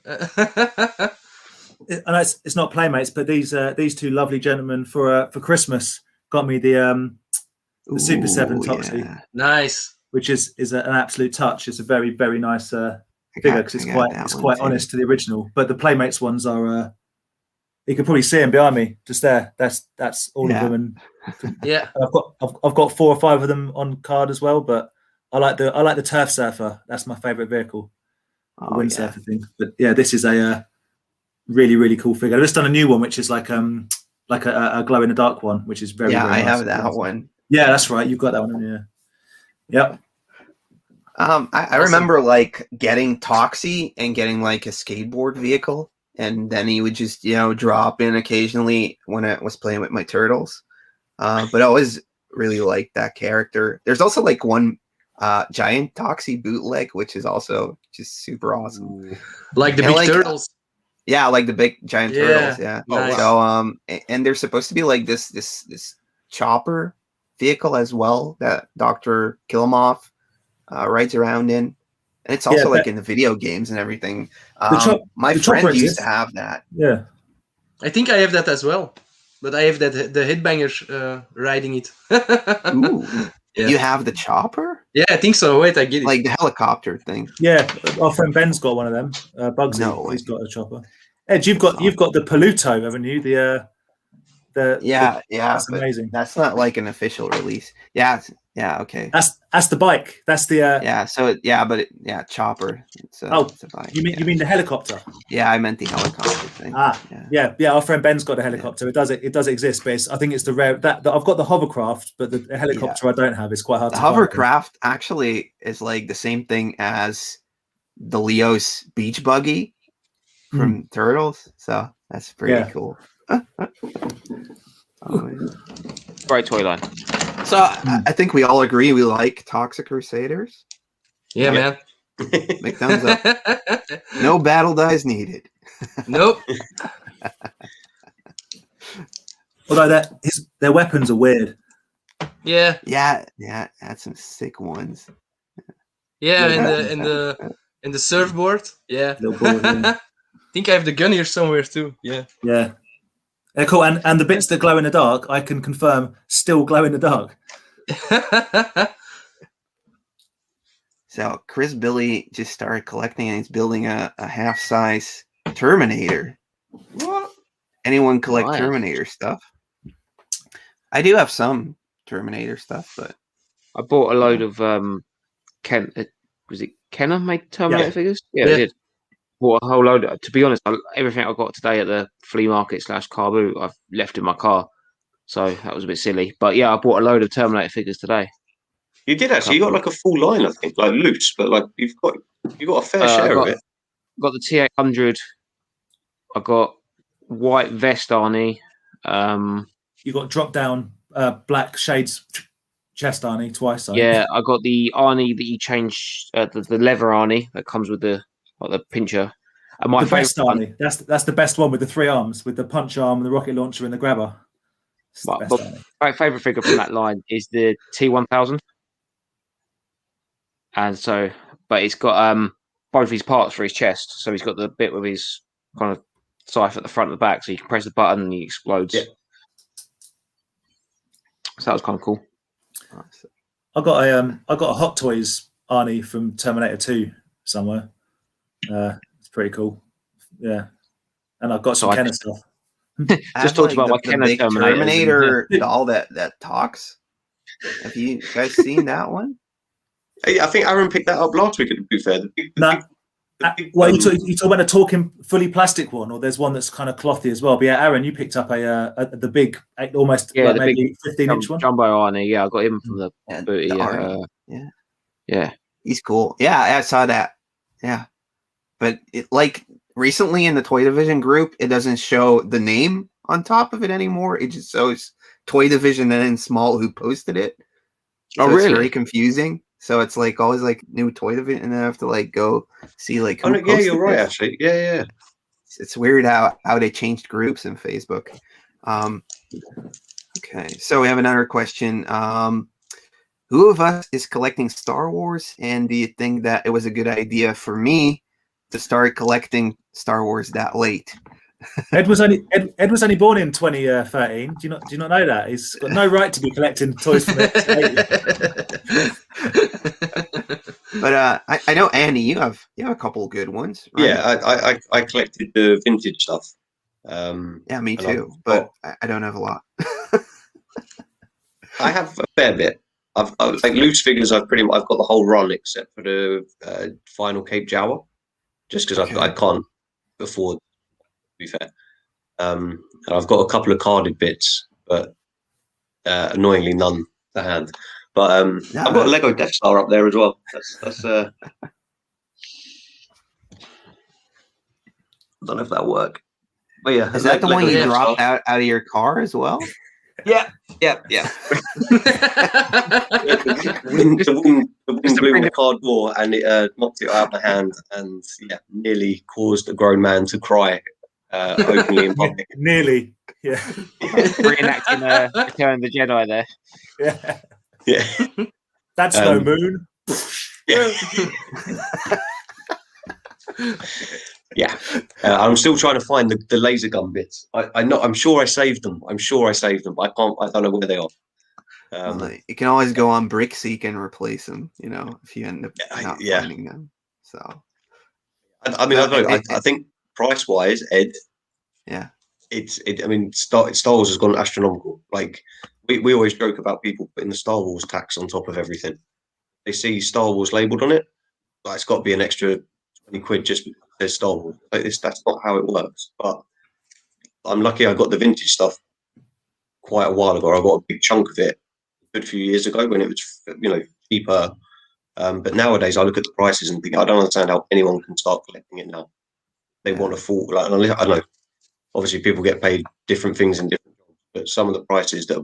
And it's not Playmates, but these two lovely gentlemen for Christmas got me the Super 7 Ooh, Toxie, yeah. Nice. which is an absolute touch. It's a very, very nice I figure got- because it's I got quite that one quite too. honest to the original. But the Playmates ones are you can probably see them behind me, just there. That's all Yeah. of them, and Yeah. I've got 4 or 5 of them on card as well. But I like the Turf Surfer. That's my favorite vehicle, the Oh, yeah. windsurfer thing. But yeah, this is a really, really cool figure. I've just done a new one, which is like a glow in the dark one, which is very, Yeah, very I nice. have that one. Yeah, that's right. You've got that one. Yeah. Yep. I remember like getting Toxie and getting like a skateboard vehicle, and then he would just drop in occasionally when I was playing with my turtles. But I always really liked that character. There's also like one giant Toxie bootleg, which is also just super awesome. Like the And, big like, turtles. Yeah, like the big giant turtles. Yeah. Nice. So and there's supposed to be like this chopper vehicle as well that Dr. Killamov rides around in, and it's also like in the video games and everything. My friend chopper used exists. to have that. Yeah. I think I have that as well. But I have the Headbanger riding it. Ooh, Yeah. you have the chopper, Yeah, I think so. Wait, I get it. like the helicopter thing. Yeah. Our friend Ben's got one of them. Bugsy. No way. He's got a chopper. Ed, you've got the Paluto, haven't you? The Yeah, that's but amazing. that's not like an official release. Yeah, okay. That's the bike. That's the Yeah, so chopper. It's a bike. you mean the helicopter? Yeah, I meant the helicopter thing. Yeah. Our friend Ben's got a helicopter. It does exist, but I think it's the rare that I've got the hovercraft, but the helicopter I don't have. It's quite hard The to find. hovercraft actually is like the same thing as the Leo's beach buggy from Turtles, so that's pretty cool. Great toy line. So I think we all agree we like Toxic Crusaders. Yeah, man. Make thumbs up. No battle dies needed. Nope. Although their weapons are weird. Yeah. Yeah, that's some sick ones. Yeah, Yeah. in the surfboard. Yeah. Little board, yeah. I think I have the gun here somewhere too. Yeah. Yeah. They're cool. And the bits that glow in the dark, I can confirm, still glow in the dark. So Chris Billy just started collecting and he's building a half-size Terminator. What? Anyone collect Nice. Terminator stuff? I do have some Terminator stuff, but I bought a load of Ken. Was it Kenner made Terminator Yeah. figures? Yeah, Yeah. I did. Bought a whole load. To be honest, everything I got today at the flea market / car boot, I've left in my car. So that was a bit silly. But yeah, I bought a load of Terminator figures today. You did actually. You got like a full line, I think, like loose, but like you've got a fair share of it. Got the T800. I got white vest Arnie. You got drop down black shades chest Arnie twice. Yeah, I got the Arnie that you change the leather Arnie that comes with the pincher. And my the best favorite Arnie. That's the best one with the 3 arms, with the punch arm, the rocket launcher, and the grabber. It's the best Arnie. my favorite figure from that line is the T1000. And so, but it's got both his parts for his chest. So he's got the bit with his kind of scythe at the front and the back, so you can press the button and he explodes. Yeah. So that was kind of cool. I got a Hot Toys Arnie from Terminator 2 somewhere. It's pretty cool. Yeah, and I've got some Kenner stuff. I have, Just talked about my the Kenner big Terminators. Terminator doll that talks. Have you guys seen that one? I think Aaron picked that up last week. To be fair, Well, you talk about a talking fully plastic one, or there's one that's kind of clothy as well. But yeah, Aaron, you picked up the big, almost the maybe 15-inch one. Jumbo Arnie. Yeah, I got him from the booty. Yeah, he's cool. Yeah, I saw that. Yeah, but it, like recently in the Toy Division group, it doesn't show the name on top of it anymore. It just shows Toy Division and in small who posted it. So really? It's very confusing. So it's like always like new Toy Division, and then I have to like go see like who yeah, you're right. it. Actually, yeah. It's weird how they changed groups in Facebook. Okay, so we have another question. Who of us is collecting Star Wars, and do you think that it was a good idea for me to start collecting Star Wars that late? Ed was only born in 2013. Do you not know that? He's got no right to be collecting toys from it. But I know, Andy, you have a couple good ones, right? Yeah, I collected the vintage stuff. Yeah, me too, but I don't have a lot. I have a fair bit. I've like loose figures. I've got the whole run except for the final Cape Jawa, just because I can't afford. To be fair, and I've got a couple of carded bits, but annoyingly none to hand. But I've got a Lego Death Star up there as well. That's I don't know if that'll work. But yeah, is that the one you dropped out of your car as well? Yeah. The wind blew the car door and it knocked it out of my hand and nearly caused a grown man to cry openly in public. Nearly, yeah. Reenacting Return of the Jedi there. Yeah. That's no moon. Yeah, I'm still trying to find the laser gun bits. I'm sure I saved them. I don't know where they are. Well, you can always go on BrickSeek and replace them. If you end up not finding them. So, I mean, I don't know. I think price wise, Ed. Yeah. I mean, Star Wars has gone astronomical. Like we always joke about people putting the Star Wars tax on top of everything. They see Star Wars labelled on it. Like, it's got to be an extra 20 quid just because it says Star Wars. Like that's not how it works. But I'm lucky I got the vintage stuff quite a while ago. I got a big chunk of it a good few years ago when it was, cheaper. But nowadays I look at the prices and think I don't understand how anyone can start collecting it now. They want to fall. Like, I don't know. Obviously, people get paid different things in different jobs, but some of the prices that are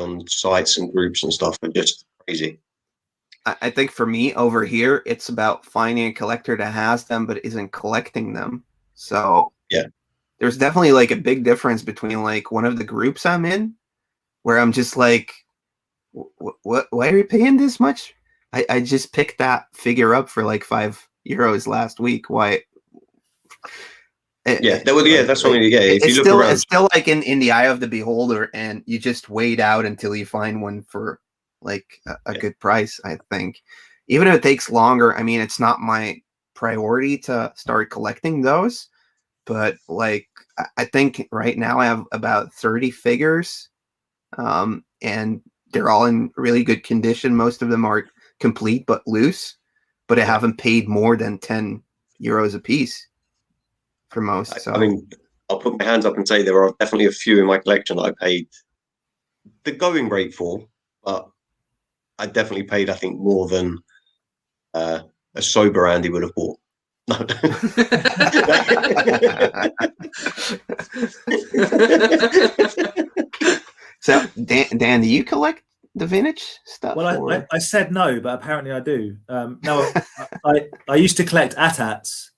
on sites and groups and stuff are just crazy. I think for me over here, it's about finding a collector that has them but isn't collecting them. So there's definitely like a big difference between like one of the groups I'm in, where I'm just like, what? Why are you paying this much? I just picked that figure up for like €5 last week. Why? That's what I mean. Yeah, if you look around, it's still like in the eye of the beholder, and you just wait out until you find one for like a good price. I think even if it takes longer, I mean, it's not my priority to start collecting those, but like I think right now I have about 30 figures, and they're all in really good condition. Most of them are complete but loose, but I haven't paid more than €10 a piece for most. So I mean, I'll put my hands up and say there are definitely a few in my collection that I paid the going rate for, but I definitely paid, I think, more than a sober Andy would have bought. No. So, Dan, do you collect the vintage stuff? Well, I said no, but apparently I do. No, I used to collect AT-ATs.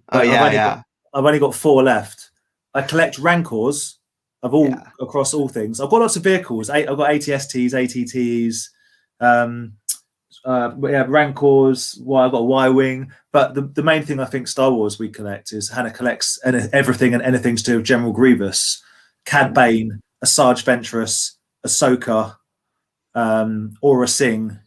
Oh, yeah, I've only got 4 left. I collect Rancors across all things. I've got lots of vehicles. I've got ATSTs, ATTs, Rancors. I've got a Y-Wing. But the main thing I think Star Wars we collect is Hannah collects everything and anything to do with General Grievous, Cad Bane, a Sarge Ventress, Ahsoka, Aura Singh,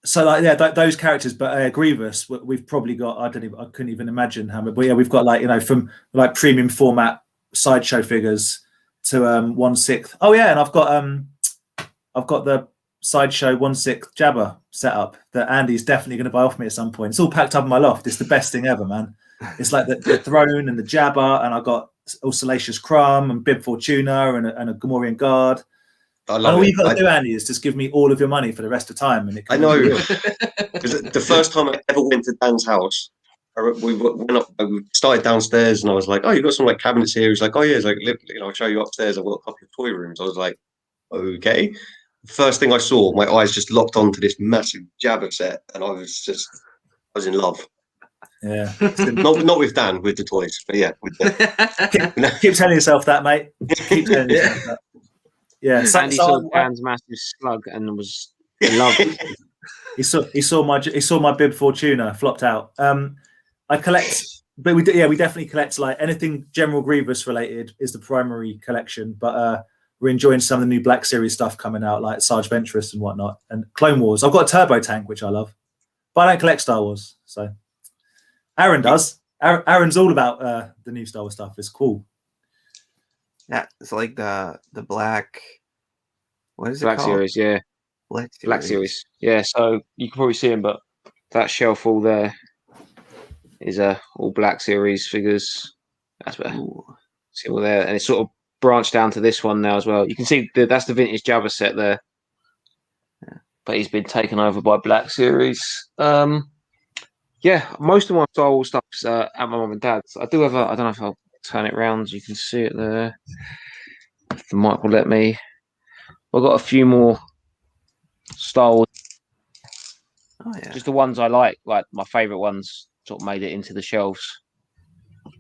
So like those characters, but Grievous, we've probably got. I couldn't even imagine how many. But yeah, we've got like from like premium format sideshow figures to 1/6. Oh yeah, and I've got the sideshow 1/6 Jabba set up that Andy's definitely going to buy off me at some point. It's all packed up in my loft. It's the best thing ever, man. It's like the throne and the Jabba, and I've got all Salacious Crumb and Bib Fortuna and a Gamorrean guard. I love and all it. you've got to do, Andy, is just give me all of your money for the rest of time. And I know. Because the first time I ever went to Dan's house, we went up, we started downstairs, and I was like, "Oh, you got some like cabinets here?" He's like, "Oh yeah." He's like, "I'll show you upstairs. I've got a couple of toy rooms." I was like, "Okay." The first thing I saw, my eyes just locked onto this massive Jabba set, and I was in love. Yeah, not with Dan, with the toys, but yeah. With keep telling yourself that, mate. Keep telling yourself that. Yeah, Andy saw Dan's massive slug and was in love. He saw my Bib Fortuna flopped out. I collect, but we definitely collect like anything General Grievous related is the primary collection. But we're enjoying some of the new Black Series stuff coming out, like Sarge Ventress and whatnot, and Clone Wars. I've got a Turbo Tank, which I love, but I don't collect Star Wars. So Aaron does. Aaron's all about the new Star Wars stuff. It's cool. Yeah, it's like the Black. What is it Black called? Series, yeah. Black Series, yeah. So you can probably see them, but that shelf all there is all Black Series figures. That's where see all there, and it's sort of branched down to this one now as well. You can see that's the vintage Jabba set there, but he's been taken over by Black Series. Yeah, most of my Star Wars stuff's at my mum and dad's. I do have I don't know if I'll turn it around so you can see it there. If the mic will let me. I've got a few more Star Wars. Oh yeah. Just the ones I like my favourite ones sort of made it into the shelves.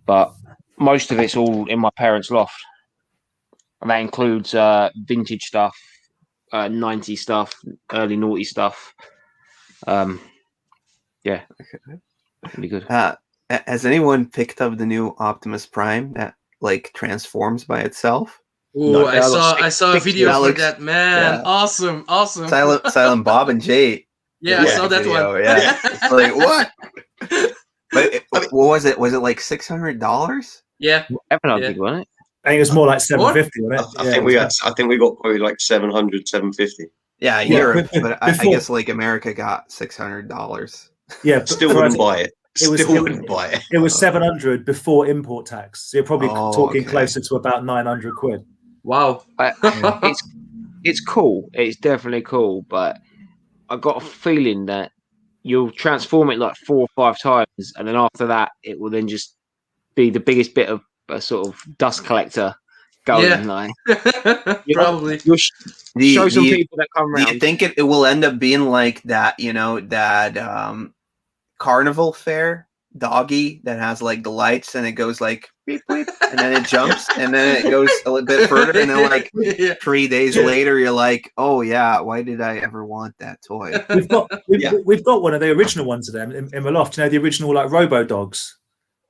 But most of it's all in my parents' loft. And that includes vintage stuff, 90s stuff, early naughty stuff. Yeah. Pretty good. Has anyone picked up the new Optimus Prime that like transforms by itself? Oh, No, I saw a video for looks- that, man. yeah. Awesome. Silent Bob and Jay. Yeah, I saw that video, one. Yeah, it's like what? But what was it? Was it like $600? Yeah. Everyone wasn't it? I think it was more like $750, wasn't it? I think we got probably like 700, 750. Yeah, Europe, but I guess like America got $600. Yeah, Still wouldn't buy it. Wouldn't buy it. It was 700 before import tax. So you're probably talking okay. closer to about 900 quid. Wow. It's cool. It's definitely cool, but I got a feeling that you'll transform it like 4 or 5 times, and then after that, it will then just be the biggest bit of a sort of dust collector going. Yeah. Like, Probably. You'll show some people that come Do around. you think it will end up being like that? That carnival fair doggy that has like the lights and it goes like beep beep, and then it jumps and then it goes a little bit further, and then like 3 days later you're like, oh yeah, why did I ever want that toy? We've got one of the original ones of them in my loft. The original like Robo Dogs.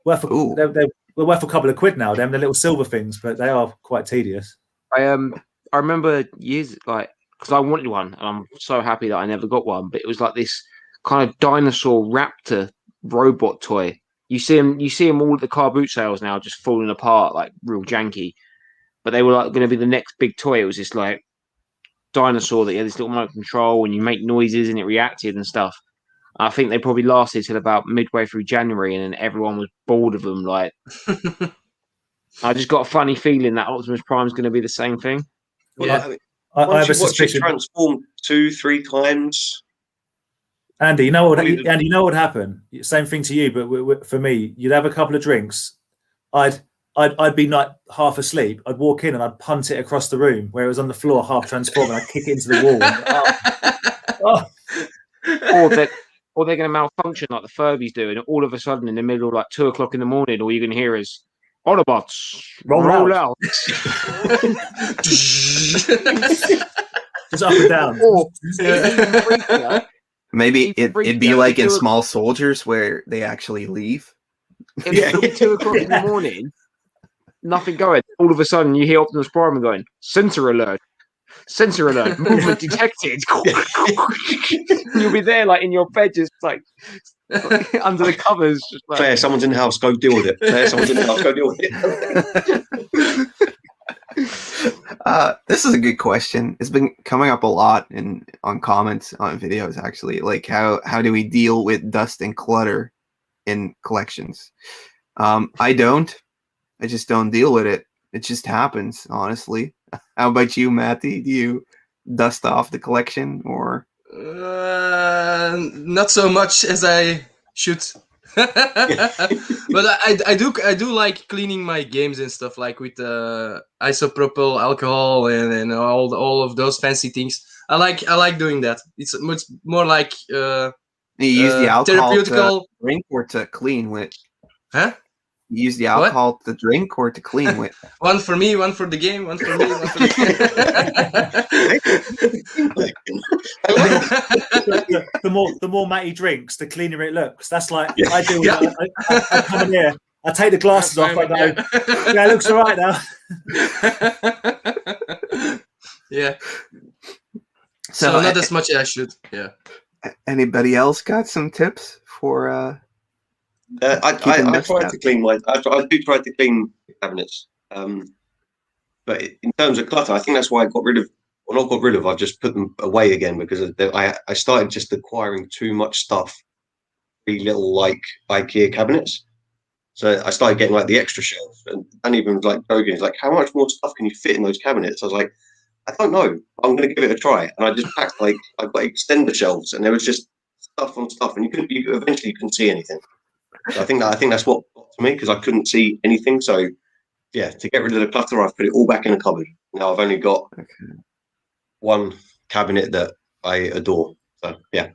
They're worth a couple of quid now. They're little silver things, but they are quite tedious. I remember years because I wanted one, and I'm so happy that I never got one. But it was like this kind of dinosaur raptor robot toy. You see them all at the car boot sales now, just falling apart, like real janky. But they were like going to be the next big toy. It was this like dinosaur that you had this little remote control, and you make noises and it reacted and stuff. I think they probably lasted till about midway through January, and then everyone was bored of them. Like, I just got a funny feeling that Optimus Prime is going to be the same thing. Yeah. I have a Once you watch it suspicion. transform 2-3 times. Andy, you know what happened? Same thing to you, but for me, you'd have a couple of drinks. I'd be like half asleep. I'd walk in and I'd punt it across the room where it was on the floor, half transformed, and I'd kick it into the wall. Or they're going to malfunction like the Furbies do, and all of a sudden, in the middle of like 2 o'clock in the morning, all you're going to hear is Autobots roll out. Just up and down. Or Maybe it'd be like in Small Soldiers where they actually leave. It'll be 2 o'clock in the morning, nothing going. All of a sudden, you hear Optimus Prime going, "Sensor alert." sensor alert, movement detected. You'll be there, like in your bed, just like under the covers. Just like, Claire, someone's in the house. Go deal with it. Claire, someone's in the house. Go deal with it. This is a good question. It's been coming up a lot on comments on videos, actually. Like, how do we deal with dust and clutter in collections? I just don't deal with it. It just happens, honestly. How about you, Matty? Do you dust off the collection, or? Not so much as I should. But I do like cleaning my games and stuff, like with isopropyl alcohol and all of those fancy things. I like doing that. It's much more like You use the alcohol therapeutical. to drink or to clean with? Huh? You use the alcohol to drink or to clean with? One for me, one for the game, one for me, one for the The more Matty drinks, the cleaner it looks. That's like I do. I come in here, I take the glasses off. I go, yeah, it looks all right now. Yeah. So not as much as I should. Yeah. Anybody else got some tips for? I try to clean I do try to clean cabinets. But in terms of clutter, I think that's why I got rid of. Well, not got rid of. I've just put them away again because I started just acquiring too much stuff. Pretty little like IKEA cabinets. So I started getting like the extra shelves, and even like Dogen's like, how much more stuff can you fit in those cabinets? I was like, I don't know. I'm going to give it a try, and I just packed like I've got extender shelves, and there was just stuff on stuff, and you eventually couldn't see anything. So I think that's what got to me because I couldn't see anything. So yeah, to get rid of the clutter, I've put it all back in the cupboard. Now I've only got one cabinet that I adore. So yeah.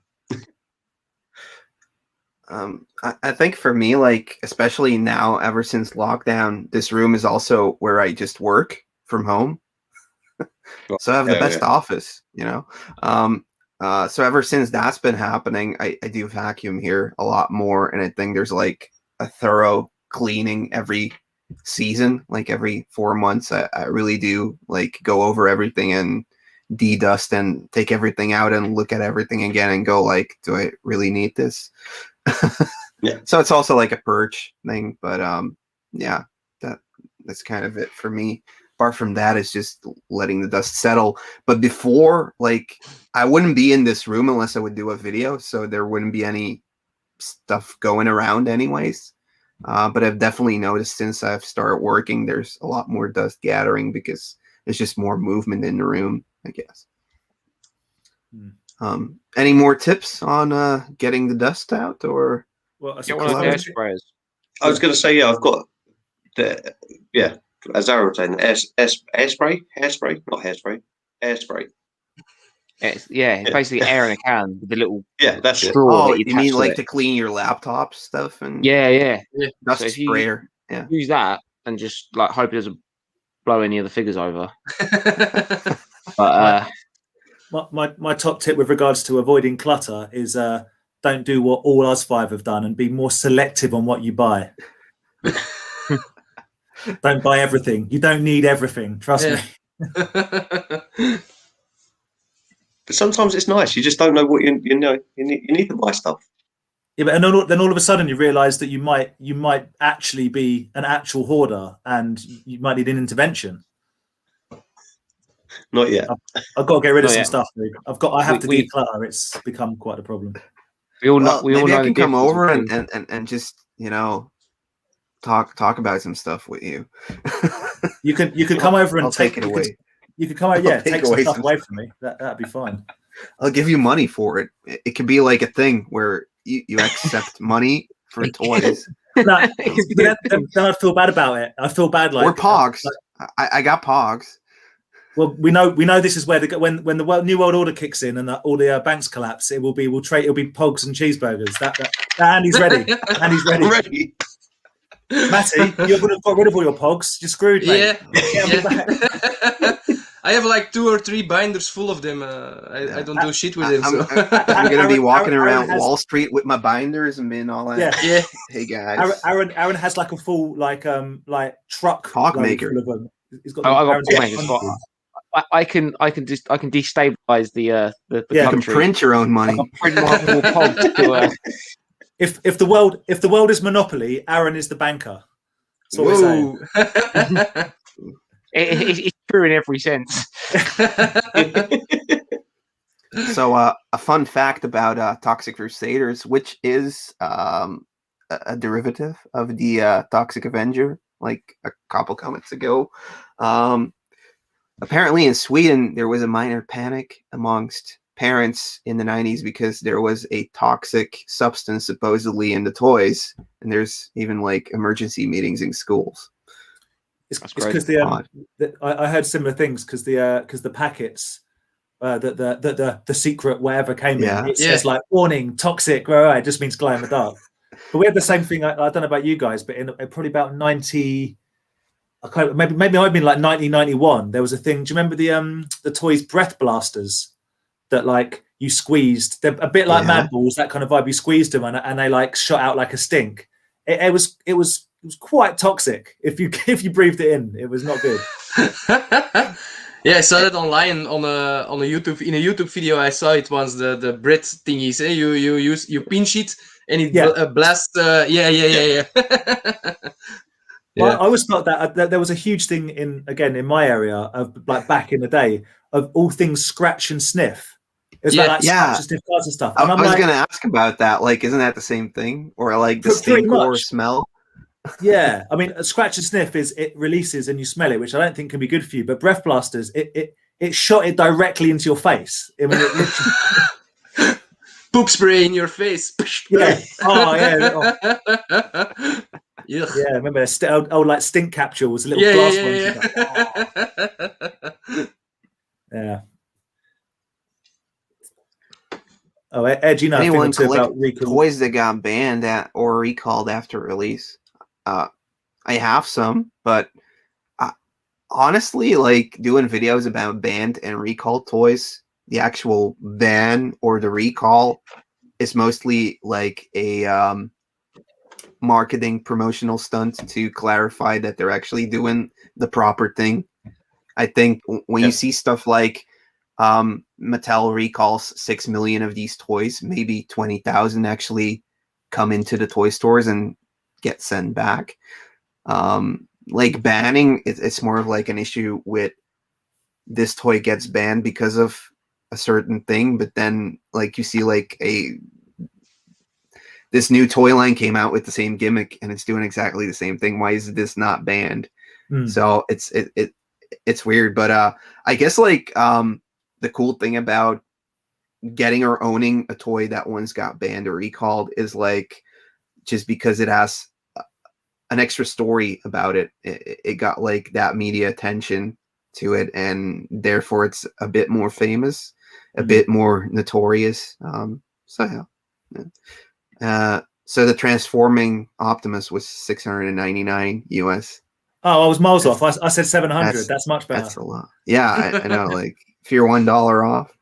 I think for me, like especially now, ever since lockdown, this room is also where I just work from home. So I have the best office, you know. So ever since that's been happening, I do vacuum here a lot more, and I think there's like a thorough cleaning every season, like every 4 months. I really do like go over everything and de-dust and take everything out and look at everything again and go like, do I really need this? Yeah. So it's also like a purge thing, but yeah, that's kind of it for me. Apart from that, it's just letting the dust settle. But before, like, I wouldn't be in this room unless I would do a video, so there wouldn't be any stuff going around anyways. But I've definitely noticed since I've started working, there's a lot more dust gathering because there's just more movement in the room, I guess. Any more tips on getting the dust out, or? Well, get one of those air sprayers. I was going to say, yeah, I've got the as Aaron was saying, hairspray, not hairspray, hairspray. It's basically air in a can with the little That's it. straw. Oh, that you mean attach like it. to clean your laptop stuff and Yeah. dust So if you sprayer? Yeah. use that and just like hope it doesn't blow any of the figures over. But my top tip with regards to avoiding clutter is don't do what all us five have done and be more selective on what you buy. Don't buy everything. You don't need everything. Trust me. But sometimes it's nice. You just don't know what you know. You need to buy stuff. Yeah, but then all of a sudden you realise that you might actually be an actual hoarder and you might need an intervention. Not yet. I've got to get rid of Not some yet. stuff, dude. I have to declutter. It's become quite a problem. we all know. Maybe I can come the over difference and just talk about some stuff with you. You could come over and I'll take it away. You could come over, I'll take away some stuff some away from me. That'd be fine. I'll give you money for it. It could be like a thing where you accept money for toys. No, then I'd feel bad about it. I feel bad like or Pogs. I got Pogs. Well, we know this is where when the New World Order kicks in and all the banks collapse, it'll be Pogs and cheeseburgers. That Andy's ready. Andy's ready. Ready. Matty, you would have got rid of all your Pogs. You're screwed, mate. Yeah. I have like 2 or 3 binders full of them. I don't do shit with them. So. I'm gonna be walking Aaron around Wall Street with my binders and being all that. Yeah. Hey guys. Aaron has like a full like truck Hog maker. full of them. He's got I've got Aaron's got Pog makers. I can destabilize the Yeah. You can country. print your own money. I can print multiple pods to, If the world is monopoly, Aaron is the banker. That's what we're saying. Whoa. it's true in every sense. So, a fun fact about Toxic Crusaders, which is a derivative of the Toxic Avenger, like a couple comments ago. Apparently, in Sweden, there was a minor panic amongst parents in the 90s because there was a toxic substance supposedly in the toys, and there's even like emergency meetings in schools. It's That's great. because I heard similar things because the packets. The secret whatever came Yeah. in, it says like warning, toxic, right? It just means glow in the dark. But we had the same thing. I don't know about you guys, but in probably about 90, maybe I've been like 1991. There was a thing. Do you remember the toys breath blasters that like you squeezed? They're a bit like Mad Balls, that kind of vibe. You squeezed them and they like shot out like a stink. It was quite toxic. If you breathed it in, it was not good. Yeah, I saw that online on a YouTube video. I saw it once, the bread thingies. You pinch it and it blasts. Yeah. Well, I always felt that there was a huge thing in my area of like back in the day of all things scratch and sniff. It was like scratch and sniff cards and stuff. And I was going to ask about that. Like, isn't that the same thing, or like the stink or smell? Yeah, I mean, a scratch and sniff is it releases and you smell it, which I don't think can be good for you. But breath blasters, it shot it directly into your face. I mean, it literally... poop spray in your face. Yeah. Oh yeah. Oh. Yeah. Remember, old like stink capsule was a little glass one. Yeah. Oh, Ed, you know anyone too about toys that got banned or recalled after release? I have some, but honestly, like doing videos about banned and recalled toys, the actual ban or the recall is mostly like a marketing promotional stunt to clarify that they're actually doing the proper thing. I think when you see stuff like Mattel recalls 6 million of these toys, maybe 20,000 actually come into the toy stores and get sent back. Like banning, it's more of like an issue with this toy gets banned because of a certain thing, but then like you see like this new toy line came out with the same gimmick and it's doing exactly the same thing. Why is this not banned? So it's weird, but I guess like the cool thing about getting or owning a toy that once got banned or recalled is like just because it has an extra story about it. It got like that media attention to it, and therefore it's a bit more famous, a bit more notorious. So the transforming Optimus was $699 US. Oh, I was miles off. I said 700. That's much better. That's a lot. Yeah, I know. Like if you're $1 off.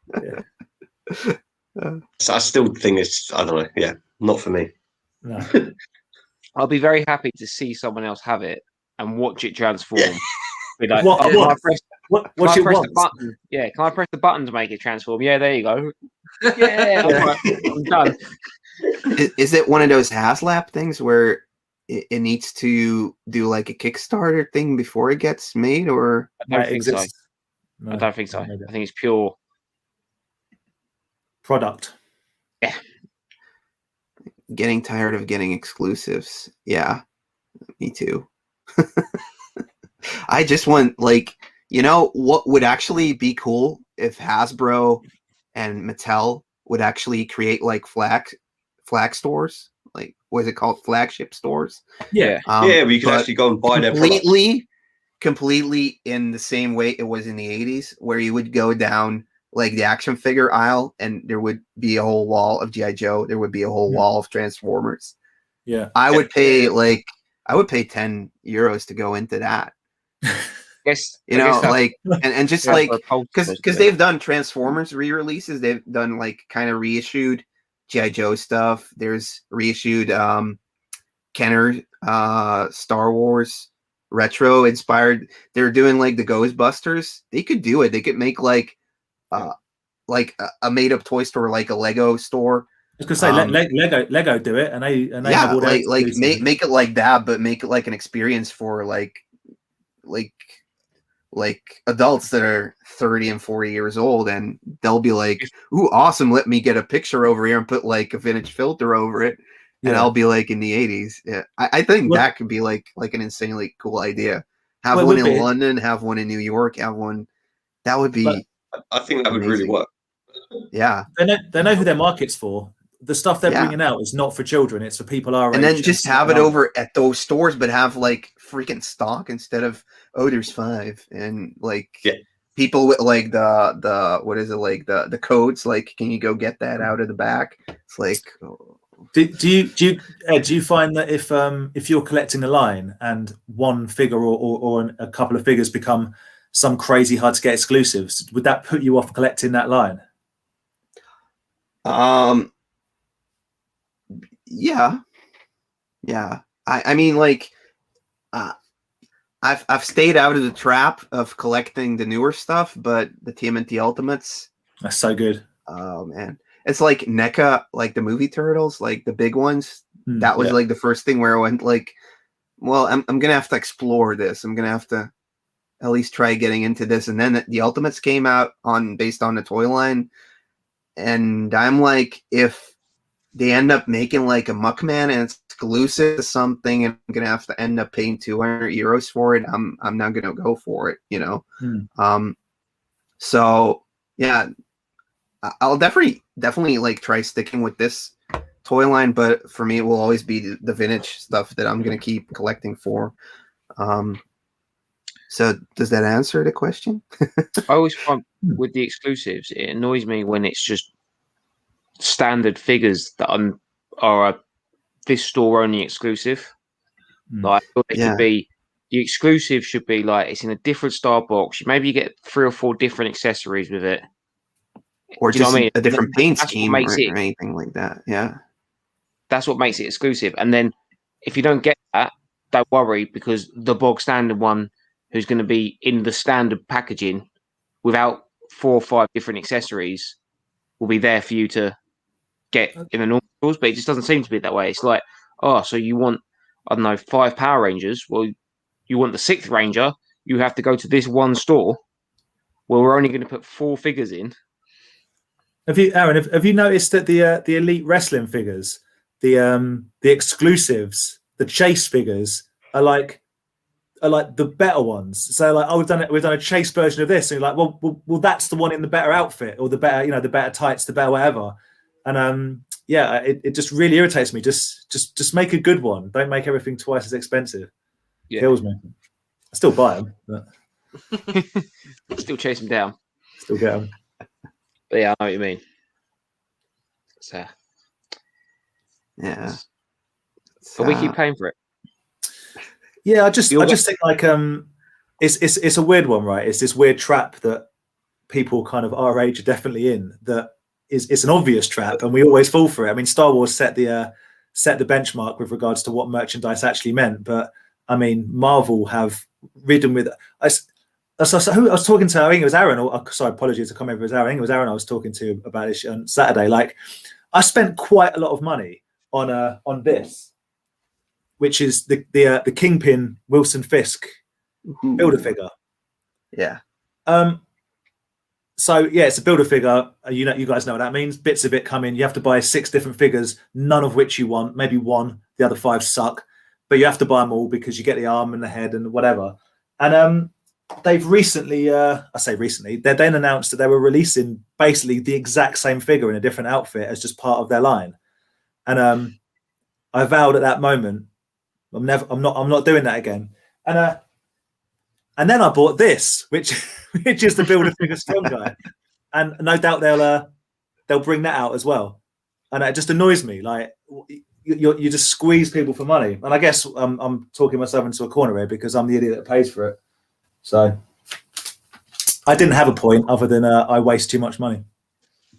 So I still think it's, I don't know. Yeah, not for me. No. I'll be very happy to see someone else have it and watch it transform. Yeah. Be like, What can I press the button? Yeah, can I press the button to make it transform? Yeah, there you go. Yeah, I'm done. Is it one of those HasLab things where it needs to do like a Kickstarter thing before it gets made, or I don't think so. No, I don't think so. I think it's pure product. Yeah. Getting tired of getting exclusives. Yeah, me too. I just want, like, you know, what would actually be cool if Hasbro and Mattel would actually create like flag stores, like what is it called, flagship stores? Yeah, where you can actually go and buy their products. Completely in the same way it was in the 80s, where you would go down like the action figure aisle and there would be a whole wall of G.I. Joe, there would be a whole wall of Transformers. Yeah, I would pay 10 euros to go into that. Yes, you know, like and just like because they've done Transformers re-releases, they've done like kind of reissued G.I. Joe stuff. There's reissued Kenner Star Wars retro inspired. They're doing like the Ghostbusters. They could do it. They could make like a made up toy store, like a Lego store. I was gonna say Lego do it, and they have all their like make it like that, but make it like an experience for like adults that are 30 and 40 years old, and they'll be like, "Ooh, awesome! Let me get a picture over here and put like a vintage filter over it." And I'll be like in the 80s. Yeah, I think that could be like an insanely cool idea. Have one in London, have one in New York, have one. That would be. I think that would really work. Yeah, they know who their market's for. The stuff they're bringing out is not for children; it's for people our age. And then just have it over at those stores, but have like freaking stock instead of there's 5 and like people with like the what is it, like the codes? Like, can you go get that out of the back? It's like. Do you find that if you're collecting a line and one figure or a couple of figures become some crazy hard to get exclusives, would that put you off collecting that line? Yeah. I mean, like, I've stayed out of the trap of collecting the newer stuff, but the TMNT Ultimates. That's so good. Oh man. It's like NECA, like the movie Turtles, like the big ones. That was like the first thing where I went like, well, I'm going to have to explore this. I'm going to have to at least try getting into this. And then the Ultimates came out based on the toy line. And I'm like, if they end up making like a Muckman and it's exclusive to something and I'm going to have to end up paying €200 for it, I'm not going to go for it, you know? So yeah, I'll definitely like try sticking with this toy line, but for me it will always be the vintage stuff that I'm going to keep collecting for. So does that answer the question? I always find with the exclusives, it annoys me when it's just standard figures that are a this store only exclusive. Like, it could be, the exclusive should be like, it's in a different star box. Maybe you get 3 or 4 different accessories with it, or just a different paint scheme or anything like that. Yeah, that's what makes it exclusive. And then if you don't get that, don't worry, because the bog standard one, who's going to be in the standard packaging without 4 or 5 different accessories, will be there for you to get in the normal stores. But it just doesn't seem to be that way. It's like, oh, so you want, I don't know, 5 Power Rangers? Well, you want the 6th Ranger? You have to go to this one store where we're only going to put 4 figures in. Have you noticed that the Elite Wrestling figures, the exclusives, the Chase figures are like the better ones? So like, oh, we've done a Chase version of this, and you're like, well, that's the one in the better outfit, or the better, the better tights, the better whatever. And it just really irritates me. Just make a good one. Don't make everything twice as expensive. Yeah. Kills me. I still buy them, but still chase them down. Still get them. But yeah, I know what you mean. So yeah. But we keep paying for it. Yeah, I just think like it's a weird one, right? It's this weird trap that people kind of our age are definitely in. That it's an obvious trap, and we always fall for it. I mean, Star Wars set the benchmark with regards to what merchandise actually meant, but I mean, Marvel have ridden with. I was talking to, I think it was Aaron. Sorry, apologies, I can't remember if it was Aaron. I think it was Aaron I was talking to about this on Saturday. Like, I spent quite a lot of money on this, which is the Kingpin Wilson Fisk builder figure. Yeah. So yeah, it's a builder figure. You guys know what that means. Bits of it come in. You have to buy 6 different figures, none of which you want. Maybe 1. The other 5 suck, but you have to buy them all because you get the arm and the head and whatever. And they've recently, I say recently, they then announced that they were releasing basically the exact same figure in a different outfit as just part of their line. And I vowed at that moment, I'm not doing that again. And then I bought this, which is the builder figure strong guy, and no doubt they'll bring that out as well. And it just annoys me, like you just squeeze people for money. And I guess I'm talking myself into a corner here because I'm the idiot that pays for it. So I didn't have a point other than I waste too much money.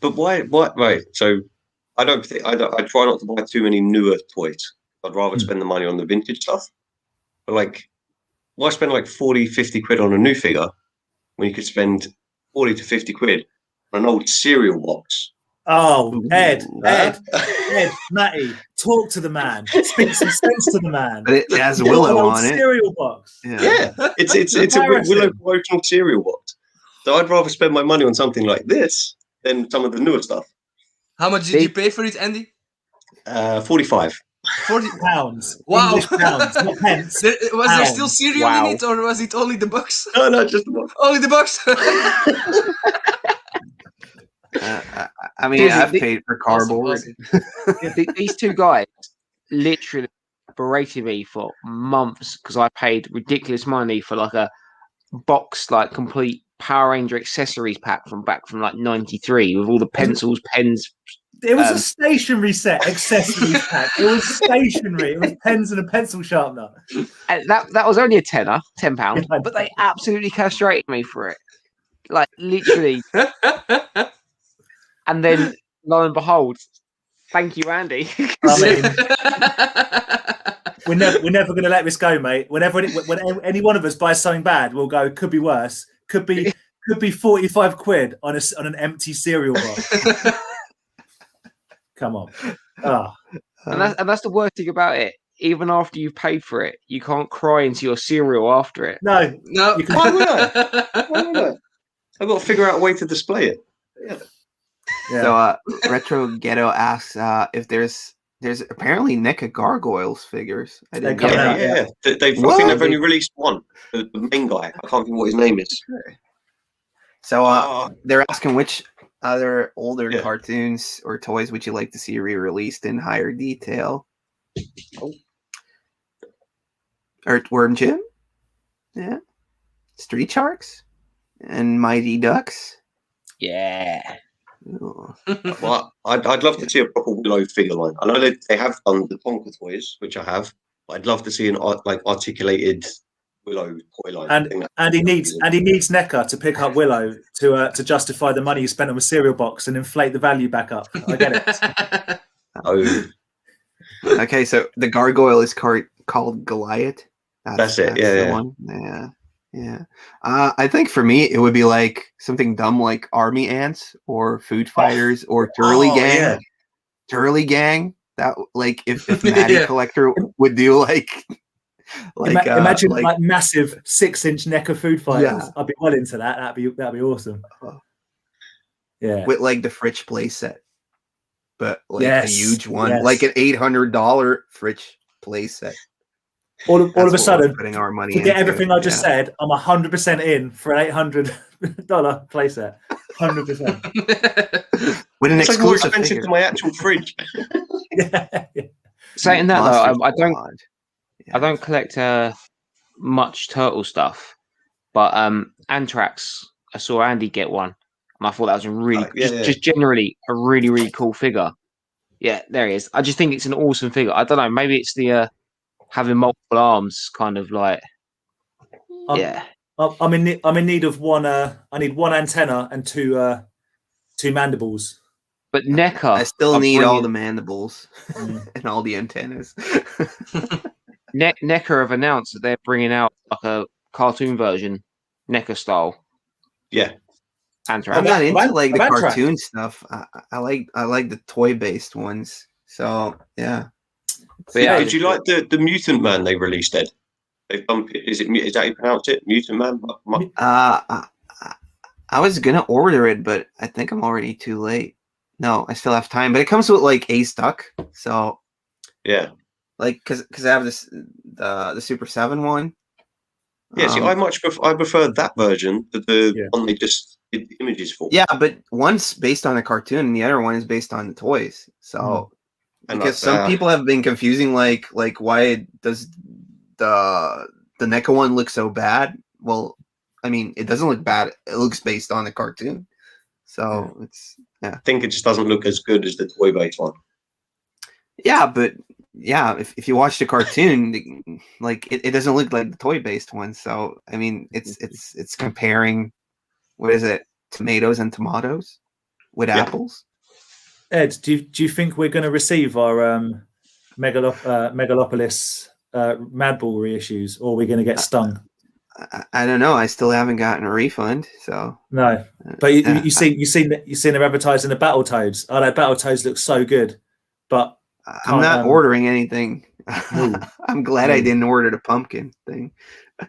But why? Right. So I try not to buy too many newer toys. I'd rather spend the money on the vintage stuff. But like, why spend like 40, 50 quid on a new figure when you could spend 40 to 50 quid on an old cereal box? Oh, Ed, Huh? Matty, talk to the man. Speak some sense to the man. But it has He's got Willow an old on it. cereal box. Yeah, it's a Embarrassing. Willow promotional cereal box. So I'd rather spend my money on something like this than some of the newer stuff. How much did you pay for it, Andy? 45. £40. Wow. English pounds, not pence. Was there still cereal Wow. in it, or was it only the box? No, just the box. Only the box. I mean, Seriously, I've paid for cardboard. These two guys literally berated me for months because I paid ridiculous money for like a box, like complete Power Ranger accessories pack from like '93 with all the pencils, pens. It was a stationery set, accessories pack. It was stationery. It was pens and a pencil sharpener. And that was only a tenner, £10, but they absolutely castrated me for it. Like literally. And then lo and behold, thank you, Andy. I mean, we're never going to let this go, mate. When any one of us buys something bad, we'll go. Could be worse. Could be 45 quid on an empty cereal box. Come on. Oh. And that's the worst thing about it. Even after you've paid for it, you can't cry into your cereal after it. No. Why would I? I've got to figure out a way to display it. Yeah. So Retro Ghetto asks if there's apparently NECA Gargoyles figures. I didn't They're get coming that. out, I think they've only released one. The main guy. I can't think what his name is. So they're asking which other older Yeah. cartoons or toys would you like to see re-released in higher detail? Earthworm Jim? Yeah. Street Sharks? And Mighty Ducks? Yeah. Ooh. Well, I'd love to see a proper Willow figure line. I know they have done the Tonka toys, which I have, but I'd love to see an articulated Willow toy line. And he needs NECA to pick up Willow to justify the money you spent on a cereal box and inflate the value back up. I get it. Oh, Okay, so the gargoyle is called Goliath. That's it, yeah, the yeah. one. Yeah. I think for me it would be like something dumb like Army Ants or Food Fighters or Turley Gang. yeah. Turley Gang. That like if Matty Collector would do like imagine like like massive 6-inch NECA Food Fighters. Yeah. I'd be well into that. That'd be awesome. Yeah. with like the Fritch playset, but like Yes, a huge one, yes. like an $800 Fritch playset. All of a sudden, putting our money forget into everything it, I just said. I'm 100% in for an $800 playset. 100%. With an It's like more exclusive expensive figure. than my actual fridge. Yeah. Saying that though, Monster I don't collect much turtle stuff, but Anthrax. I saw Andy get one, and I thought that was a really just generally a really really cool figure. Yeah, there he is. I just think it's an awesome figure. I don't know, maybe it's the having multiple arms, kind of like yeah. I'm in need of one. I need one antenna and two mandibles. But NECA, I still are need all bringing- the mandibles and all the antennas. NECA have announced that they're bringing out like a cartoon version, NECA style. Yeah. Anthrax. I'm not into Of like the Anthrax. cartoon stuff. I like the toy based ones. So yeah. But yeah, Did you like the Mutant Man they released, Ed? They've done, is that how you pronounce it? Mutant Man? I was gonna order it, but I think I'm already too late. No, I still have time. But it comes with like Ace Duck, so Yeah. like because I have the Super 7 one. Yeah, see, I prefer that version to the one they just did the images for. Yeah, but one's based on a cartoon and the other one is based on the toys. So And because some people have been confusing like why does the NECA one look so bad? Well, I mean, it doesn't look bad. It looks based on the cartoon. So it's I think it just doesn't look as good as the toy-based one. yeah, but yeah, if you watch the cartoon, like it doesn't look like the toy-based one. So I mean, it's comparing what is it, tomatoes and tomatoes with apples. Ed, do you think we're going to receive our Megalopolis Madball reissues, or are we going to get stung? I don't know. I still haven't gotten a refund. So No, but you seen them advertising the Battletoads. Oh, that Battletoads looks so good, but I'm not ordering anything. I'm glad I didn't order the pumpkin thing.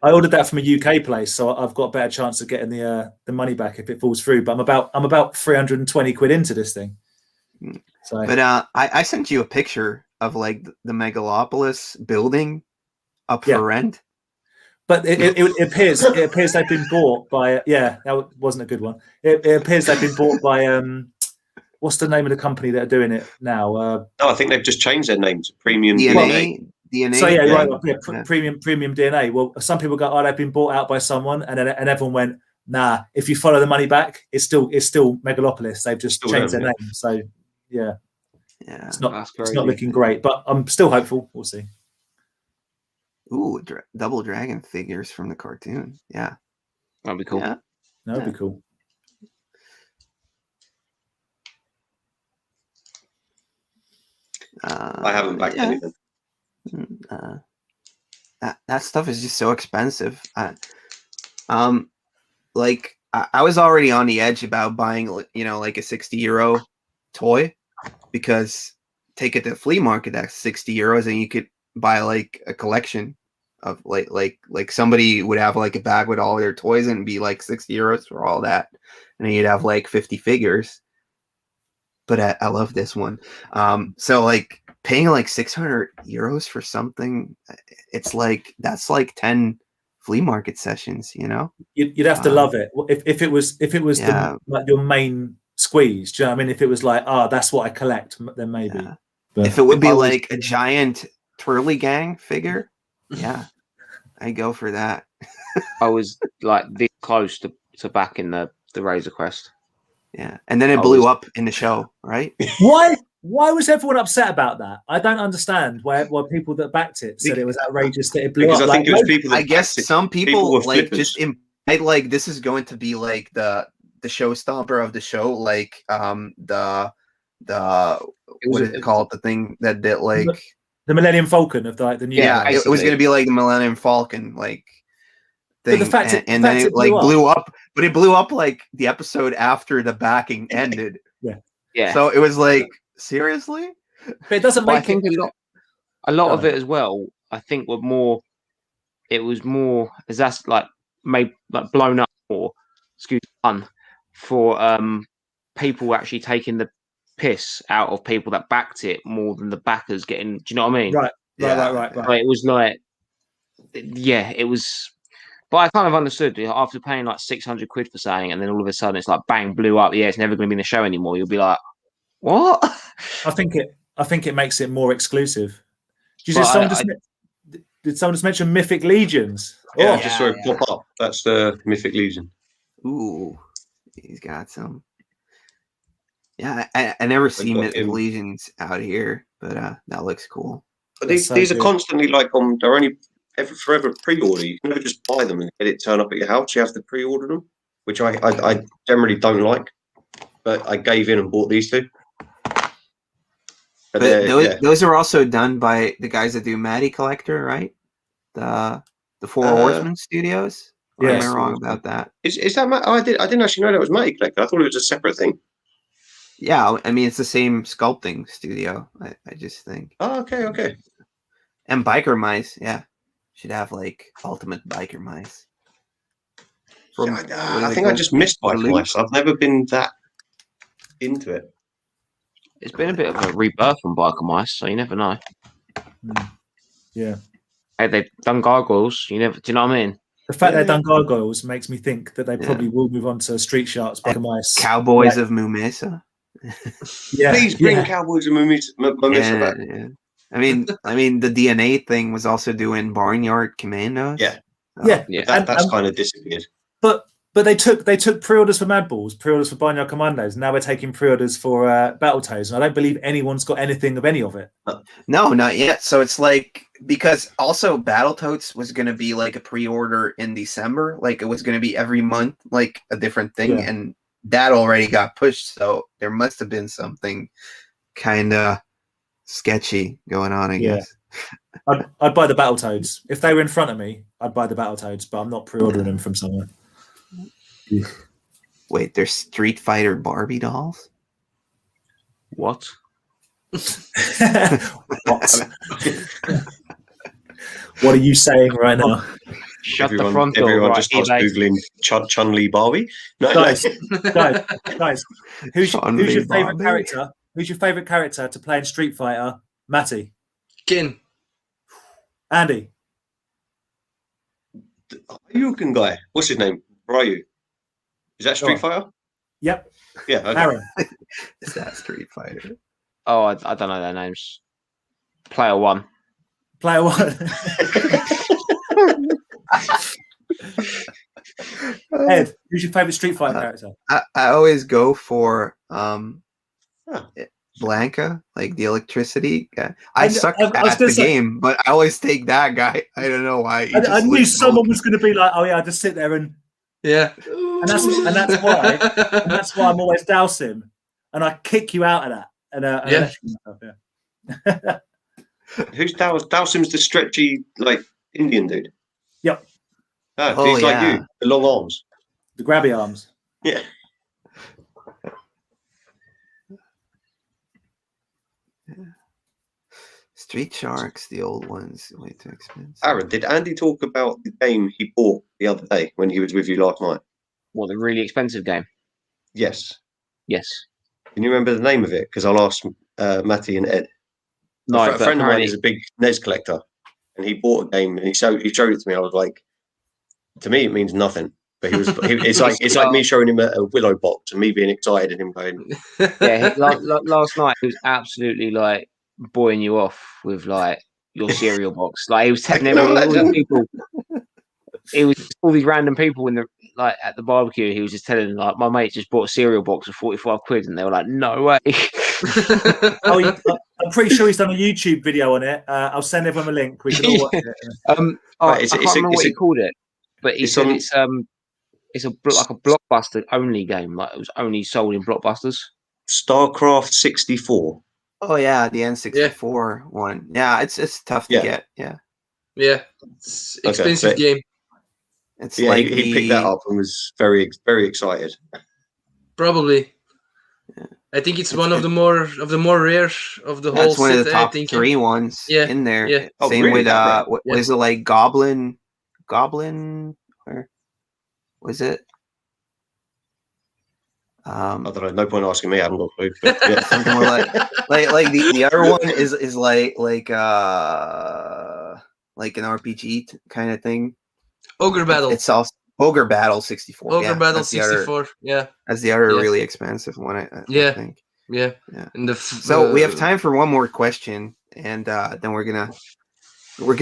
I ordered that from a UK place, so I've got a better chance of getting the money back if it falls through. But I'm about 320 quid into this thing. So, but I sent you a picture of like the Megalopolis building up for rent. But it appears they've been bought by that wasn't a good one. It appears they've been bought by what's the name of the company that are doing it now? No, I think they've just changed their name to Premium DNA. So Premium DNA. Well, some people go, oh, they've been bought out by someone, and everyone went, nah. If you follow the money back, it's still Megalopolis. They've just changed their name. So it's not looking great, but I'm still hopeful. We'll see. Ooh, double dragon figures from the cartoon. Yeah, that'd be cool. Yeah, that'd be cool. I haven't backed anything. That stuff is just so expensive. Like I was already on the edge about buying, like a €60 toy, because take it to the flea market, that's €60, and you could buy like a collection of like somebody would have like a bag with all their toys and be like €60 for all that, and then you'd have like 50 figures. But I love this one. So like paying like €600 for something, it's like that's like 10 flea market sessions. You'd have to love it if it was like your main squeeze. Do you know what I mean? If it was like, that's what I collect, then maybe. Yeah. But if it would be like a giant Twirly Gang figure, I go for that. I was like this close to backing the Razor Crest. Yeah, and then it blew up in the show, right? Why was everyone upset about that? I don't understand why people that backed it said it was outrageous that it blew up. I think it was people. I guess some people like just implied like this is going to be like the showstopper of the show, like the what is it called? The thing that did like the Millennium Falcon of the new. Yeah, it was going to be like the Millennium Falcon like thing, but the fact and then it like blew up. But it blew up like the episode after the backing ended. Yeah. So it was like, seriously? But it doesn't make. I think a lot of it as well. I think it was more as that's like made like blown up more. For people actually taking the piss out of people that backed it more than the backers getting. Do you know what I mean? Right. Like, it was like, it was. But I kind of understood after paying like 600 quid for something, and then all of a sudden it's like bang, blew up. Yeah, it's never going to be in the show anymore. You'll be like, what? I think it makes it more exclusive. Did someone just mention Mythic Legions? Yeah, I just saw it pop up. That's the Mythic Legion. Ooh, he's got some. Yeah, I never see Mythic Legions out here, but that looks cool. But these are constantly like they're only forever pre-order. You can never just buy them and get it turn up at your house. You have to pre-order them, which I generally don't like. But I gave in and bought these two. But those are also done by the guys that do Matty Collector, right? The Four Horsemen Studios. Or am I wrong about that? Is that Matt? Oh, I didn't actually know that was Matty Collector. I thought it was a separate thing. Yeah, I mean it's the same sculpting studio. I just think. Oh, okay. And Biker Mice, should have like Ultimate Biker Mice. I think I just missed Biker Mice. I've never been that into it. It's been a bit of a rebirth from Biker Mice, so you never know. Yeah. Hey, they've done Gargoyles. Do you know what I mean? The fact they've done Gargoyles makes me think that they probably will move on to Street Sharks, Biker Mice, Cowboys of Mumesa. Please bring Cowboys of Mumesa back. Yeah. I mean, the DNA thing was also doing Barnyard Commandos. That's kind of disappeared. But they took pre-orders for Mad Balls, pre-orders for Barnyard Commandos. Now we're taking pre-orders for Battletoads, and I don't believe anyone's got anything of any of it. No, not yet. So it's like, because also Battletoads was going to be like a pre-order in December, like it was going to be every month, like a different thing, and that already got pushed. So there must have been something kind of sketchy going on, I guess. I'd buy the Battletoads. If they were in front of me, I'd buy the Battletoads, but I'm not pre-ordering them from somewhere. Wait, there's Street Fighter Barbie dolls? What? What are you saying right now? Shut the front door. Everyone Right, just starts eBay. googling Chun-Li Barbie. No, Guys, who's Chun-Li your favorite Barbie. character? Who's your favorite character to play in Street Fighter? Matty, Ken. Andy. Ryukin guy. What's his name? Ryu. Is that Street Go Fighter? Yep. Yeah. Okay. Aaron. Is that Street Fighter? Oh, I don't know their names. Player 1. Player 1. Ed, who's your favorite Street Fighter character? I always go for Blanca, like the electricity guy. I suck I was at gonna the say- game, but I always take that guy. I don't know why. He I just knew looks someone bulky. was going to be like, "Oh yeah, I just sit there and Yeah. that's why I'm always douse him, and I kick you out of that." And Yeah. yeah. Who's Dowsim's the stretchy, like, Indian dude? Yep. Oh, Oh, he's like yeah. you, the long arms. The grabby arms. Yeah. Street Sharks, the old ones, way too expensive. Aaron, did Andy talk about the game he bought the other day when he was with you last night? What, the really expensive game? Yes. Yes. Can you remember the name of it? Because I'll ask Matty and Ed. No, a but friend of mine apparently- is a big NES collector, and he bought a game and he showed it to me. I was like, to me, it means nothing. But it's like me showing him a Willow box and me being excited and him going, Yeah, last night he was absolutely like buoying you off with like your cereal box. Like he was telling I can all these imagine. people. It was all these random people in the like at the barbecue. He was just telling them, like, my mate just bought a cereal box for 45 quid, and they were like, "No way!" Oh, I'm pretty sure he's done a YouTube video on it. I'll send everyone a link. We can all watch it. Right, I can't remember what he called it, but he it's said on- it's like a blockbuster only game. Like it was only sold in blockbusters. StarCraft 64. Oh yeah, the N64 one. Yeah, it's tough to Yeah. get. Yeah, Yeah. It's Okay, expensive but- game. it's Yeah, like he picked that up and was very, very excited. Probably. Yeah. I think it's It's one of good. the more rare of the whole That's one set. of the top I think. 3 ones Yeah, in there. yeah. Oh, Same really? with That rare? what Yeah. was it like Goblin, or was it? I don't know. No point asking me. I haven't got a clue. But yeah. Something more like the other one is like an RPG kind of thing. Ogre Battle. It's also Ogre Battle 64. Ogre yeah, Battle that's the other- 64. Yeah. That's the other Yeah. really expensive one. I Yeah. think. Yeah. Yeah. And So we have time for one more question, and then we're gonna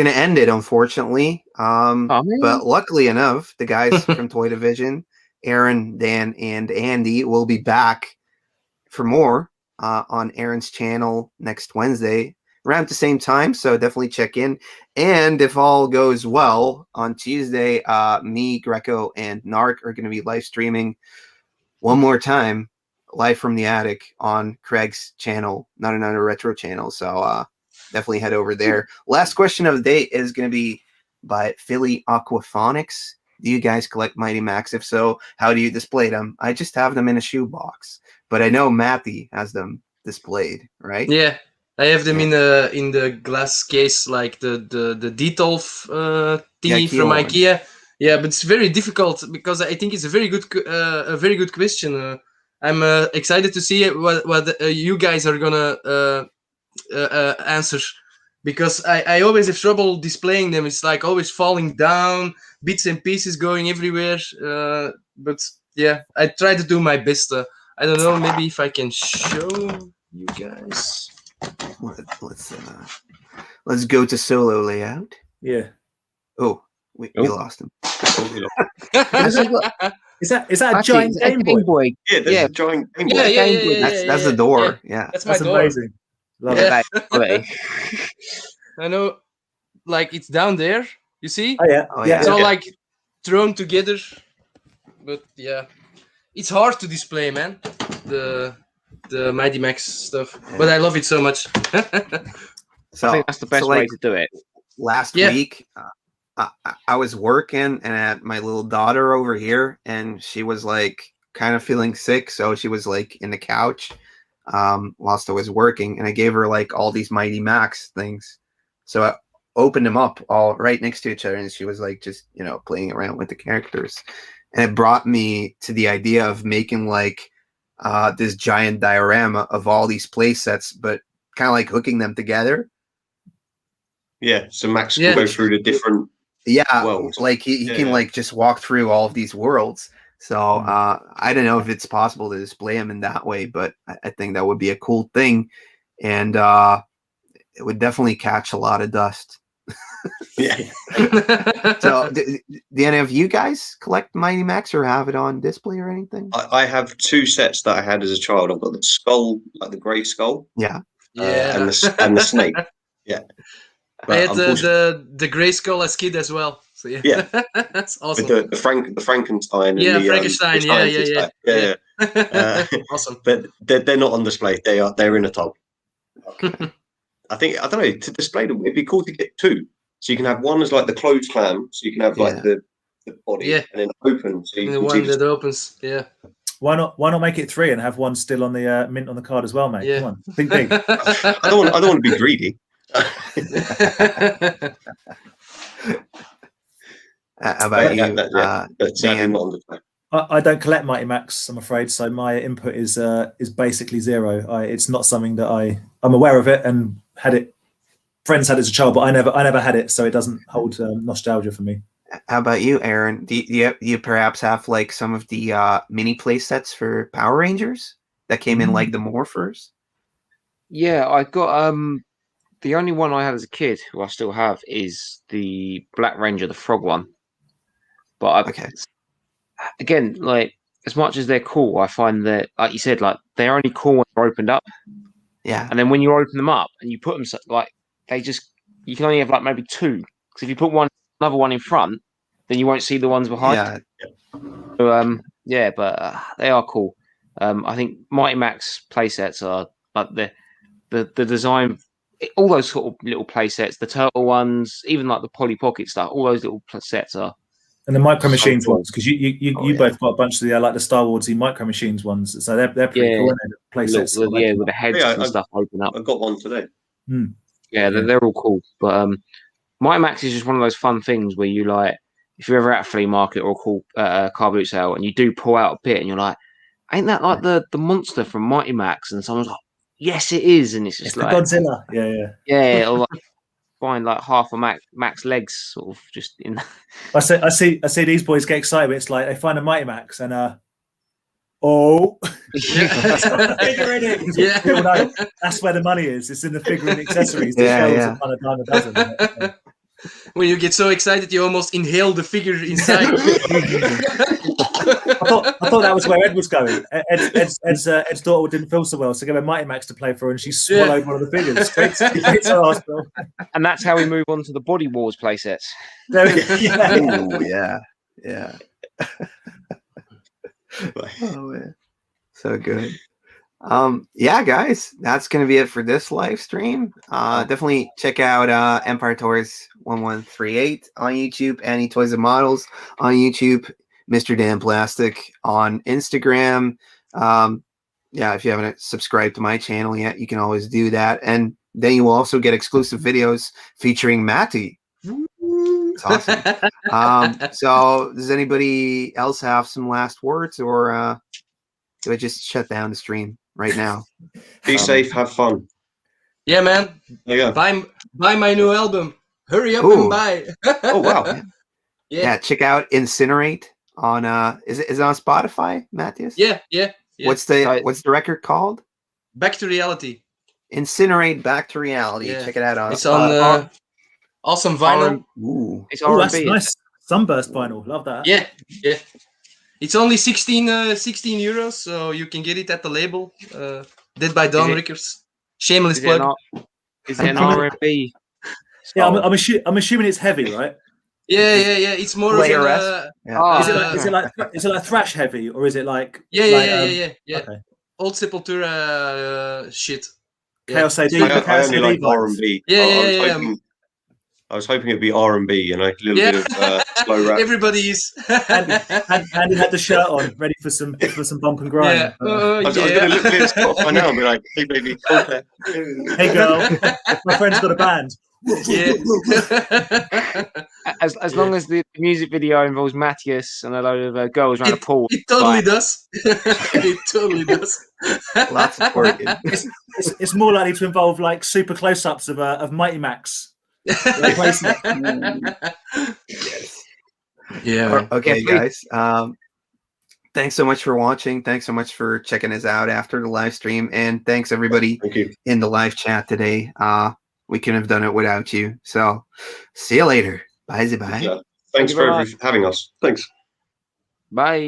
end it, unfortunately. Oh, man. But luckily enough, the guys from Toy Division, Aaron, Dan, and Andy, will be back for more on Aaron's channel next Wednesday around the same time. So definitely check in. And if all goes well, on Tuesday, me, Greco, and Narc are going to be live streaming one more time, live from the attic on Craig's channel, Not Another Retro channel. So definitely head over there. Last question of the day is going to be by Philly Aquaphonics. Do you guys collect Mighty Max? If so, how do you display them? I just have them in a shoebox, but I know Matty has them displayed, right? Yeah. I have them in the glass case, like the Detolf thingy IKEA from one. IKEA. Yeah, but it's very difficult because I think it's a very good question. I'm excited to see what you guys are gonna answer, because I always have trouble displaying them. It's like always falling down, bits and pieces going everywhere. But yeah, I try to do my best. I don't know, maybe if I can show you guys. Let's go to solo layout. Yeah. Oh, we lost him. Is that a Actually, giant it's a Game Boy? Yeah, there's Yeah. a giant Game Boy. Yeah. That's the door. Yeah. That's my That's door. amazing. Love Yeah. it. That quality. I know, like it's down there. You see, Oh yeah. Oh, yeah. it's all like thrown together. But yeah, it's hard to display, man. The Mighty Max stuff, but I love it so much. So I think that's the best so, way like, to do it. last Yeah. week, I was working and had my little daughter over here, and she was like kind of feeling sick, so she was like in the couch whilst I was working, and I gave her like all these Mighty Max things. So I opened them up all right next to each other, and she was like just playing around with the characters, and it brought me to the idea of making like this giant diorama of all these play sets, but kind of like hooking them together. Yeah, so Max can go through the different worlds. Like he can like just walk through all of these worlds. So I don't know if it's possible to display them in that way, but I think that would be a cool thing, and it would definitely catch a lot of dust. Yeah. So do any of you guys collect Mighty Max or have it on display or anything? I have 2 sets that I had as a child. I've got the skull, like the Grayskull. Yeah. And the snake. Yeah. But I had the Grayskull as kid as well. So yeah. That's awesome. With the Frankenstein. Yeah, and the, Frankenstein. Yeah. Awesome. But they're not on display. They're in a tub. Okay. I don't know, to display them, it'd be cool to get 2. So you can have one as like the closed clam, so you can have like the body, and then open. So you the one that opens. Yeah. Why not make it 3 and have one still on the mint on the card as well, mate? Yeah. Come on, think big. I don't want to be greedy. How about you? But sadly not on display. I don't collect Mighty Max, I'm afraid. So my input is basically 0. It's not something that I'm aware of it and had it. Friends had it as a child, but I never had it, so it doesn't hold nostalgia for me. How about you, Aaron? Do you perhaps have like some of the mini play sets for Power Rangers that came in like the Morphers? Yeah, I got the only one I had as a kid who I still have is the Black Ranger, the frog one. But again, like as much as they're cool, I find that, like you said, like they're only cool when they're opened up. Yeah. And then when you open them up and you put them like you can only have like maybe 2. Because if you put another one in front, then you won't see the ones behind. Yeah. So but they are cool. I think Mighty Max playsets are like the design, all those sort of little playsets, the turtle ones, even like the Polly Pocket stuff. All those little sets are. And the Micro Machines ones, because you both got a bunch of the like the Star Warsy Micro Machines ones, so they're pretty cool. Playsets, with the heads and stuff open up. I got one today. Yeah, they're all cool. But Mighty Max is just one of those fun things where you like, if you're ever at a flea market or a cool car boot sale and you do pull out a bit and you're like, ain't that like the monster from Mighty Max? And someone's like, yes, it is. And it's just it's like Godzilla. Yeah. Or like, find like half a Max legs sort of just in. I see these boys get excited. It's like they find a Mighty Max and that's where the money is. It's in the figure and accessories. The shells are kind of dime a dozen. When you get so excited, you almost inhale the figure inside. I thought that was where Ed was going. Ed's daughter didn't feel so well, so gave her Mighty Max to play for, and she swallowed one of the figures. Straight to the hospital. And that's how we move on to the Body Wars playsets. Yeah. Oh man, so good. Guys, that's gonna be it for this live stream. Definitely check out Empire Tours 1138 on YouTube, Annie Toys and Models on YouTube, Mr. Dan Plastic on Instagram. If you haven't subscribed to my channel yet, you can always do that, and then you will also get exclusive videos featuring Matty. It's awesome. So does anybody else have some last words, or do I just shut down the stream right now? Be safe, have fun. Yeah, man. There you go. Buy my new album. Hurry up and buy. Oh wow. Yeah, check out Incinerate on is it on Spotify, Matthias? Yeah. What's the record called? Back to Reality. Incinerate Back to Reality. Yeah. Check it out on It's on awesome vinyl. It's that's R&B. nice. Sunburst vinyl. Love that. Yeah. It's only 16 euros, so you can get it at the label. Dead by Dawn Records. Shameless plug. Is it an R&B? Yeah, I'm assuming it's heavy, right? Yeah. It's more of a. Is it like thrash heavy, or is it like? Yeah. Okay. Old Sepultura shit. Chaos AD. I only like R&B. Yeah. I was hoping it'd be R&B, you know, a little bit of slow rap. Everybody's. And he had the shirt on, ready for some bump and grind. Yeah. I was going to look at his Spotify now and be like, hey, baby, okay. Hey, girl, my friend's got a band. Yeah. As long as the music video involves Matthias and a load of girls around a pool. It totally does. It totally does. Lots of twerking. It's more likely to involve like super close-ups of Mighty Max. Yes. Yeah. Okay, Yeah, guys. Thanks so much for watching. Thanks so much for checking us out after the live stream, and thanks everybody Thank you. in the live chat today. We couldn't have done it without you. So, see you later. Bye. Yeah. Thank Thanks you very for much. having us. Thanks. Bye.